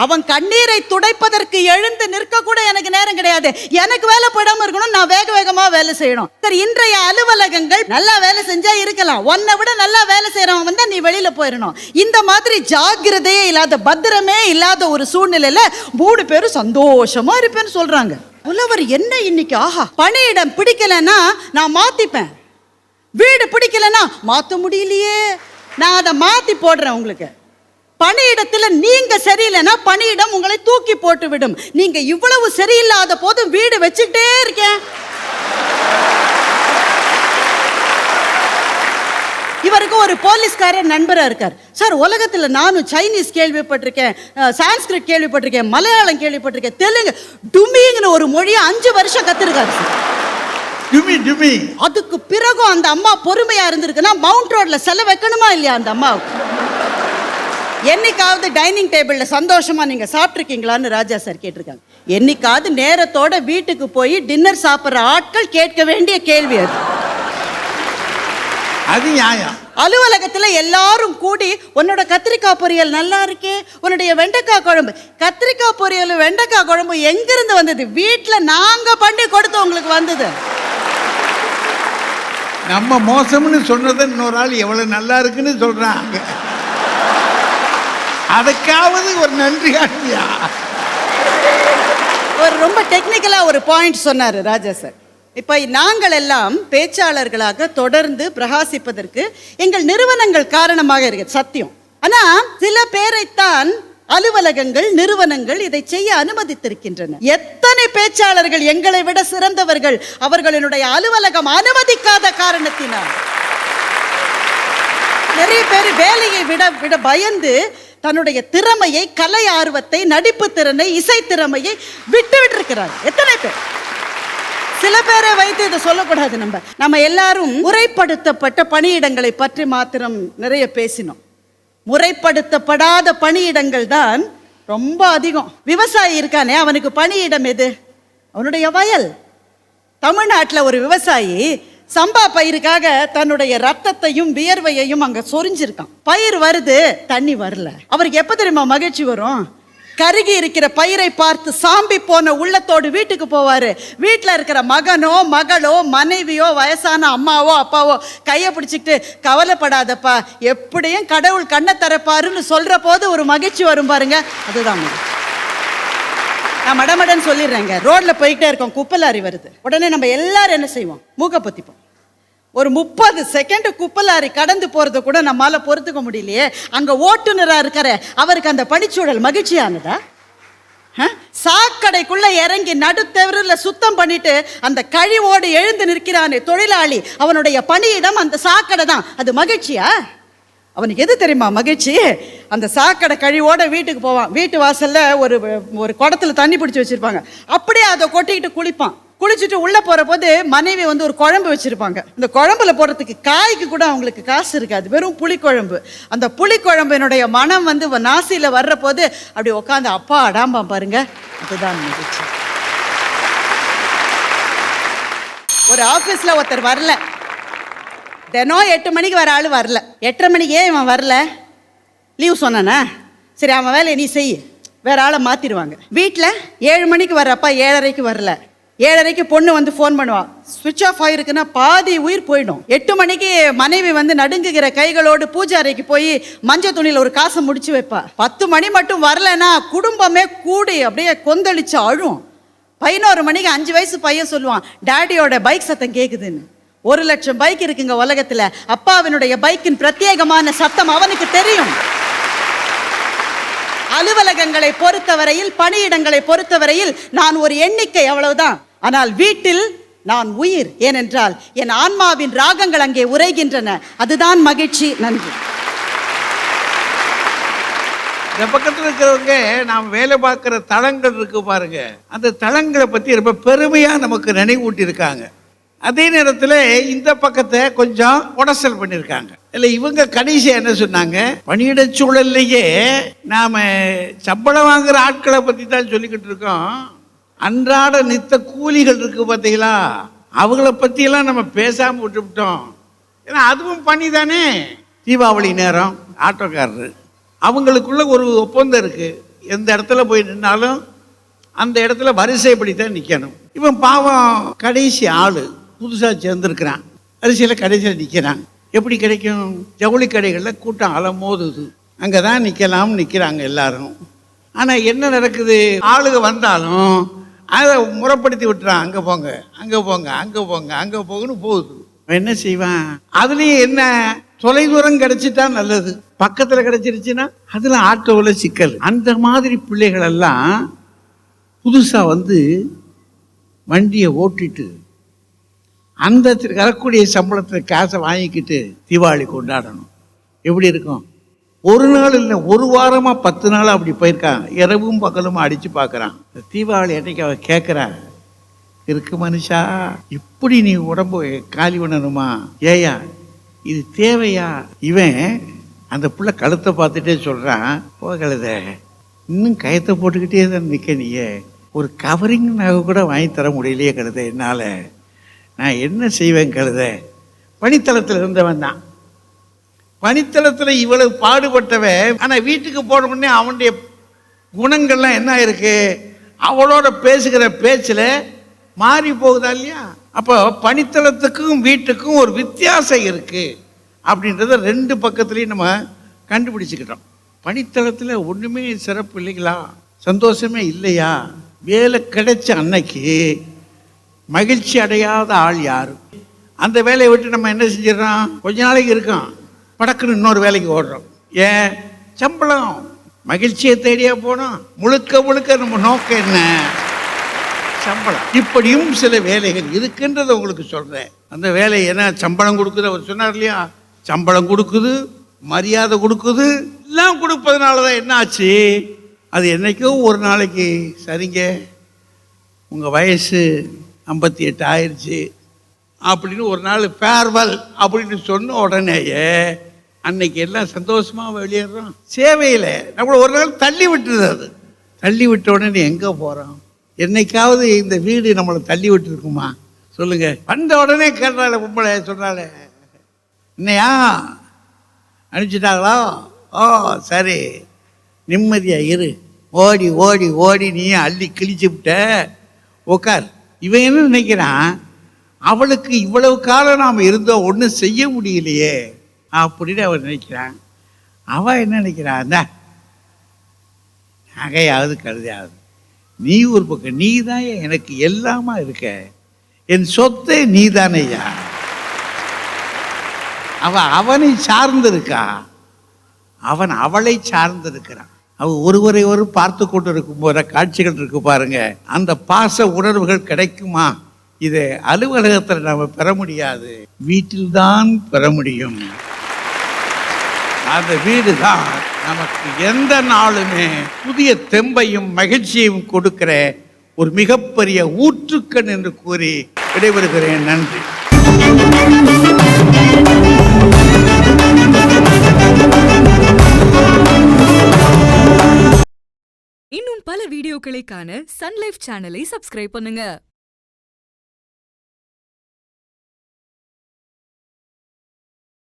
அவன் கண்ணீரை துடைப்பதற்கு எழுந்து நிற்க கூட எனக்கு நேரம் கிடையாது. எனக்கு வேலை போயிடாம இருக்கணும், நான் வேக வேகமா வேலை செய்யணும். சரி, இன்றைய அலுவலகங்கள் நல்லா வேலை செஞ்சா இருக்கலாம், உன்னை விட நல்லா வேலை செய்யறவன் வந்தா நீ வெளியில போயிடணும். இந்த மாதிரி ஜாக்கிரதையே இல்லாத, பத்திரமே இல்லாத ஒரு சூழ்நிலையில 3 பேரும் சந்தோஷமா இருப்பேன்னு சொல்றாங்க. புலவர் என்ன இன்னைக்கு, ஆஹா, பணியிடம் பிடிக்கலன்னா நான் மாத்திப்பேன், வீடு பிடிக்கலன்னா மாத்த முடியலையே, நான் அதை மாத்தி போடுறேன் உங்களுக்கு. பணியிடத்துல நீங்க சரியில்லைன்னா பணியிடம் உங்களை தூக்கி போட்டு விடும். நீங்க இவ்வளவு சரியில்லாத போதும் வீடு வச்சுக்கிட்டே இருக்கேன். இவருக்கு ஒரு போலீஸ்காரர் நண்பரா இருக்கார். சார், உலகத்துல நானும் சைனீஸ் கேள்விப்பட்டிருக்கேன், சான்ஸ்கிரிட் கேள்விப்பட்டிருக்கேன், மலையாளம் கேள்விப்பட்டிருக்கேன், தெலுங்கு, டுமிங்கிற ஒரு மொழியை 5 வருஷம் கத்துருக்காரு சார். அதுக்கு பிறகும் அந்த அம்மா பொறுமையா இருந்திருக்குன்னா மவுண்ட் ரோட்ல செலவு வைக்கணுமா இல்லையா அந்த அம்மாவுக்கு? என்னைக்காவது டைனிங் டேபிள்ல சந்தோஷமா நீங்க சாப்பிட்டுருக்கீங்களான்னு ராஜா சார் கேட்டிருக்காங்க. என்னைக்காவது நேரத்தோட வீட்டுக்கு போய் டின்னர் சாப்பிட்ற ஆட்கள் கேட்க வேண்டிய கேள்வி அது. அது நியாயம். அலுவலகத்துல எல்லாரும் கூடி உன்னோட கத்திரிக்காய் பொரியல் நல்லா இருக்கே, உன்னுடைய வெண்டைக்காய் குழம்பு. கத்திரிக்காய் பொரியல் வெண்டைக்காய் குழம்பு எங்கிருந்து வந்தது? வீட்டுல நாங்க பண்ணி கொடுத்து உங்களுக்கு வந்தது. நம்ம மோசம்னு சொன்னதை இன்னொரு ஆள் எவ்வளவு நல்லா இருக்குன்னு சொல்றாங்க. அதுக்காவது ஒரு நன்றி காட்டியா? ஒரு ரொம்ப டெக்னிக்கலா ஒரு பாயிண்ட் சொன்னாரு ராஜா சார். இப்ப நாங்கள் எல்லாம் பேச்சாளர்களாக தொடர்ந்து பிரகாசிப்பதற்கு எங்கள் நிறுவனங்கள் காரணமாக இருக்கு, சத்தியம். ஆனா சில பேரைத்தான் அலுவலகங்கள், நிறுவனங்கள் இதை செய்ய அனுமதித்திருக்கின்றன. எத்தனை பேச்சாளர்கள் எங்களை விட சிறந்தவர்கள் அவர்களுடைய அலுவலகம் அனுமதிக்காத காரணத்தினால் நிறைய பேர் வேலையை விட பயந்து தன்னுடைய திறமையை, கலை ஆர்வத்தை, நடிப்பு திறனை, இசை திறமையை விட்டு இருக்கிறார். எத்தனை பேர்? சில பேரை வைத்து இதை சொல்லக்கூடாது. நம்ம எல்லாரும் முறைப்படுத்தப்பட்ட பணியிடங்களை பற்றி மாத்திரம் நிறைய பேசினோம். முறைப்படுத்தப்படாத பணியிடங்கள் தான் ரொம்ப அதிகம். விவசாயி இருக்கானே, அவனுக்கு பணியிடம் எது? அவனுடைய வயல். தமிழ்நாட்டில் ஒரு விவசாயி சம்பா பயிருக்காக தன்னுடைய ரத்தத்தையும் வியர்வையையும் அங்க சொரிஞ்சிருக்கான். பயிர் வருது, தண்ணி வரல. அவருக்கு எப்ப தெரியுமா மகிழ்ச்சி வரும்? கருகி இருக்கிற பயிரை பார்த்து சாம்பி போன உள்ளத்தோடு வீட்டுக்கு போவாரு. வீட்டில் இருக்கிற மகனோ மகளோ மனைவியோ வயசான அம்மாவோ அப்பாவோ கையை பிடிச்சிக்கிட்டு கவலைப்படாதப்பா, எப்படியும் கடவுள் கண்ணை தரப்பாருன்னு சொல்ற போது ஒரு மகிழ்ச்சி வரும் பாருங்க, அதுதான். நான் மடமடன்னு சொல்லிடுறேங்க. ரோட்ல போய்கிட்டே இருக்கோம், குப்பை லாரி வருது. உடனே நம்ம எல்லாரும் என்ன செய்வோம்? மூக்க பொத்திப்போம். ஒரு 30 செகண்ட் குப்பை லாரி கடந்து போறத கூட நம்மால பொறுத்துக்க முடியலையே. அங்க ஓட்டுநரா இருக்கிற அவருக்கு அந்த பணிச்சூழல் மகிழ்ச்சியானதா? சாக்கடைக்குள்ள இறங்கி நடுத்தெருல சுத்தம் பண்ணிட்டு அந்த கழிவோடு எழுந்து நிற்கிறானே தொழிலாளி, அவனுடைய பணியிடம் அந்த சாக்கடை தான். அது மகிழ்ச்சியா? அவனுக்கு எது தெரியுமா மகிழ்ச்சி? அந்த சாக்கடை கழிவோட வீட்டுக்கு போவான். வீட்டு வாசல்ல ஒரு குடத்துல தண்ணி பிடிச்சி வச்சிருப்பாங்க. அப்படியே அதை கொட்டிக்கிட்டு குளிப்பான். குளிச்சுட்டு உள்ள போற போது மனைவி ஒரு குழம்பு வச்சிருப்பாங்க. இந்த குழம்புல போடுறதுக்கு காய்க்கு கூட அவங்களுக்கு காசு இருக்காது, வெறும் புளிக்குழம்பு. அந்த புளிக்குழம்பினுடைய மனம் நாசியில வர்ற போது அப்படி உட்காந்து அப்பா அடாம்பா பாருங்க, அதுதான் மகிழ்ச்சி. ஒரு ஆபீஸ்ல ஒருத்தர் வரல, தினம் 8 மணிக்கு வர ஆளு வரல. 8:30 மணிக்கு ஏன் இவன் வரல? லீவ் சொன்னானா? சரி, அவன் வேலையை நீ செய், வேற ஆளை மாத்திடுவாங்க. வீட்டில் 7 மணிக்கு வர்றப்பா 7:30க்கு வரல. 7:30க்கு பொண்ணு ஃபோன் பண்ணுவா, சுவிட்ச் ஆஃப் ஆயிருக்குன்னா பாதி உயிர் போயிடும். 8 மணிக்கு மனைவி நடுங்குகிற கைகளோடு பூஜை அறைக்கு போய் மஞ்சள் துணியில் ஒரு காசை முடிச்சு வைப்பா. 10 மணி மட்டும் வரலன்னா குடும்பமே கூடி அப்படியே கொந்தளிச்சு அழும். 11 மணிக்கு 5 வயசு பையன் சொல்லுவான், டாடியோட பைக் சத்தம் கேட்குதுன்னு. 1 லட்சம் பைக் இருக்குங்க உலகத்துல, அப்பாவினுடைய பைக்கின் பிரத்யேகமான சத்தம் அவனுக்கு தெரியும். அலுவலகங்களை பொறுத்தவரையில், பணியிடங்களை பொறுத்தவரையில் நான் ஒரு எண்ணிக்கை, அவ்வளவுதான். ஆனால் வீட்டில் நான் உயிர். ஏனென்றால் என் ஆன்மாவின் ராகங்கள் அங்கே உரைகின்றன. அதுதான் மகிழ்ச்சி. நன்றி. இந்த பக்கத்தில் இருக்கிறவங்க நாம் வேலை பார்க்குற தளங்கள் இருக்கு பாருங்க, அந்த தளங்களை பற்றி ரொம்ப பெருமையாக நமக்கு நினைவூட்டி இருக்காங்க. அதே நேரத்தில் இந்த பக்கத்தை கொஞ்சம் உடசல் பண்ணியிருக்காங்க. இல்லை, இவங்க கடைசியாக என்ன சொன்னாங்க, பணியிட சூழல்லையே நாம் சம்பளம் வாங்குற ஆட்களை பற்றி தான் சொல்லிக்கிட்டு இருக்கோம். அன்றாட நித்த கூலிகள் இருக்கு பார்த்தீங்களா, அவங்கள பற்றியெல்லாம் நம்ம பேசாமல் விட்டுவிட்டோம். ஏன்னா அதுவும் பணி தானே. தீபாவளி நேரம் ஆட்டோக்காரரு, அவங்களுக்குள்ள ஒரு ஒப்பந்தம் இருக்குது. எந்த இடத்துல போய் நின்னாலும் அந்த இடத்துல வரிசைப்படி தான் நிற்கணும். இவன் பாவம் கடைசி ஆள், புதுசாக சேர்ந்துருக்கிறான், வரிசையில் கடைசியில் நிற்கிறான். எப்படி கிடைக்கும்? ஜவுளி கடைகளில் கூட்டம் அலமோதுது, அங்கே தான் நிற்கிறாங்க எல்லாரும். ஆனால் என்ன நடக்குது, ஆளுங்க வந்தாலும் அதை முறைப்படுத்தி விட்டுறான். அங்கே போங்க, அங்கே போங்க, அங்கே போங்க, அங்கே போகணும்னு போகுது. என்ன செய்வான்? அதுலேயும் என்ன, தொலைதூரம் கிடைச்சிட்டா நல்லது, பக்கத்தில் கிடைச்சிருச்சுன்னா அதில் ஆட்டோவில் சிக்கல். அந்த மாதிரி பிள்ளைகள் எல்லாம் புதுசாக வண்டியை ஓட்டிட்டு அந்த வரக்கூடிய சம்பளத்தில் காசை வாங்கிக்கிட்டு தீபாவளி கொண்டாடணும். எப்படி இருக்கும்? ஒரு நாள் இல்லை, ஒரு வாரமாக 10 நாள் அப்படி போயிருக்காங்க. இரவும் பகலும் அடித்து பார்க்குறான். தீபாவளி அன்னைக்கு அவன் கேட்குறான், இருக்கு மனுஷா, இப்படி நீ உடம்பு காலி பண்ணணுமா? ஏயா இது தேவையா? இவன் அந்த பிள்ளை கழுத்தை பார்த்துட்டே சொல்கிறான், போகலத இன்னும் கயத்தை போட்டுக்கிட்டே தான் நிற்க, நீயே ஒரு கவரிங் நகை கூட வாங்கி தர முடியலையே கழுத, என்னால் நான் என்ன செய்வேன் கழுத? பணித்தளத்தில் இருந்தவன் தான். பணித்தளத்தில் இவ்வளவு பாடுபட்டவன், ஆனால் வீட்டுக்கு போன உடனே அவனுடைய குணங்கள்லாம் என்ன இருக்கு, அவளோட பேசுகிற பேச்சில் மாறி போகுதா இல்லையா? அப்போ பணித்தளத்துக்கும் வீட்டுக்கும் ஒரு வித்தியாசம் இருக்கு அப்படின்றத ரெண்டு பக்கத்துலேயும் நம்ம கண்டுபிடிச்சிக்கிட்டோம். பணித்தளத்தில் ஒன்றுமே சிறப்பு இல்லைங்களா, சந்தோஷமே இல்லையா? வேலை கிடைச்ச அன்னைக்கு மகிழ்ச்சி அடையாத ஆள் யாரு? அந்த வேலையை விட்டு நம்ம என்ன செஞ்சிடறோம், கொஞ்ச நாளைக்கு இருக்கோம், படக்குன்னு இன்னொரு வேலைக்கு ஓடுறோம். ஏன்? சம்பளம். மகிழ்ச்சியை தேடியா போனோம்? முழுக்க முழுக்க நம்ம நோக்கம் என்ன? சம்பளம். இப்படியும் சில வேலைகள் இருக்குன்றதை உங்களுக்கு சொல்றேன். அந்த வேலை என்ன சம்பளம் கொடுக்குது, அவர் சொன்னார் இல்லையா, சம்பளம் கொடுக்குது, மரியாதை கொடுக்குது, எல்லாம் கொடுப்பதனால தான் என்ன ஆச்சு, அது என்னைக்கோ ஒரு நாளைக்கு சரிங்க உங்கள் வயசு 58 ஆயிடுச்சு அப்படின்னு ஒரு நாள் ஃபேர்வெல் அப்படின்னு சொன்ன உடனேயே அன்னைக்கு எல்லாம் சந்தோஷமாக வெளியேறோம். சேவையில் நம்மளை ஒரு நாள் தள்ளி விட்டுருது. அது தள்ளி விட்ட உடனே எங்கே போகிறோம்? என்னைக்காவது இந்த வீடு நம்மளை தள்ளி விட்டுருக்குமா சொல்லுங்க? வந்த உடனே கேட்டால பொம்பளை சொல்கிறாள், என்னையா அனுப்பிச்சிட்டாங்களா? ஓ சரி, நிம்மதியாக இரு, ஓடி ஓடி ஓடி நீ அள்ளி கிழிச்சு விட்ட, உக்கார். இவன் என்ன நினைக்கிறான், அவளுக்கு இவ்வளவு காலம் நாம் இருந்தோம் ஒன்றும் செய்ய முடியலையே அப்படின்னு அவன் நினைக்கிறான். அவன் என்ன நினைக்கிறான், அந்த நகையாவது கழுதையாவது, நீ ஒரு பக்கம், நீ தான் எனக்கு எல்லாமா இருக்க, என் சொத்தை நீ தானேயா. அவனை சார்ந்திருக்கா, அவன் அவளை சார்ந்திருக்கிறான். அவ ஒருவரை ஒரு பார்த்து கொண்டு இருக்கும் போது காட்சிகள் இருக்கு பாருங்க, அந்த பாச உணர்வுகள் கிடைக்குமா? இதை அலுவலகத்தில் நம்ம பெற முடியாது, வீட்டில்தான் பெற முடியும். அந்த வீடு தான் நமக்கு எந்த நாளுமே புதிய தெம்பையும் மகிழ்ச்சியையும் கொடுக்கிற ஒரு மிகப்பெரிய ஊற்றுக்கண் என்று கூறி விடைபெறுகிறேன். நன்றி. இன்னும் பல வீடியோக்களை காண சன் லைஃப் சேனலை சப்ஸ்கிரைப் பண்ணுங்க.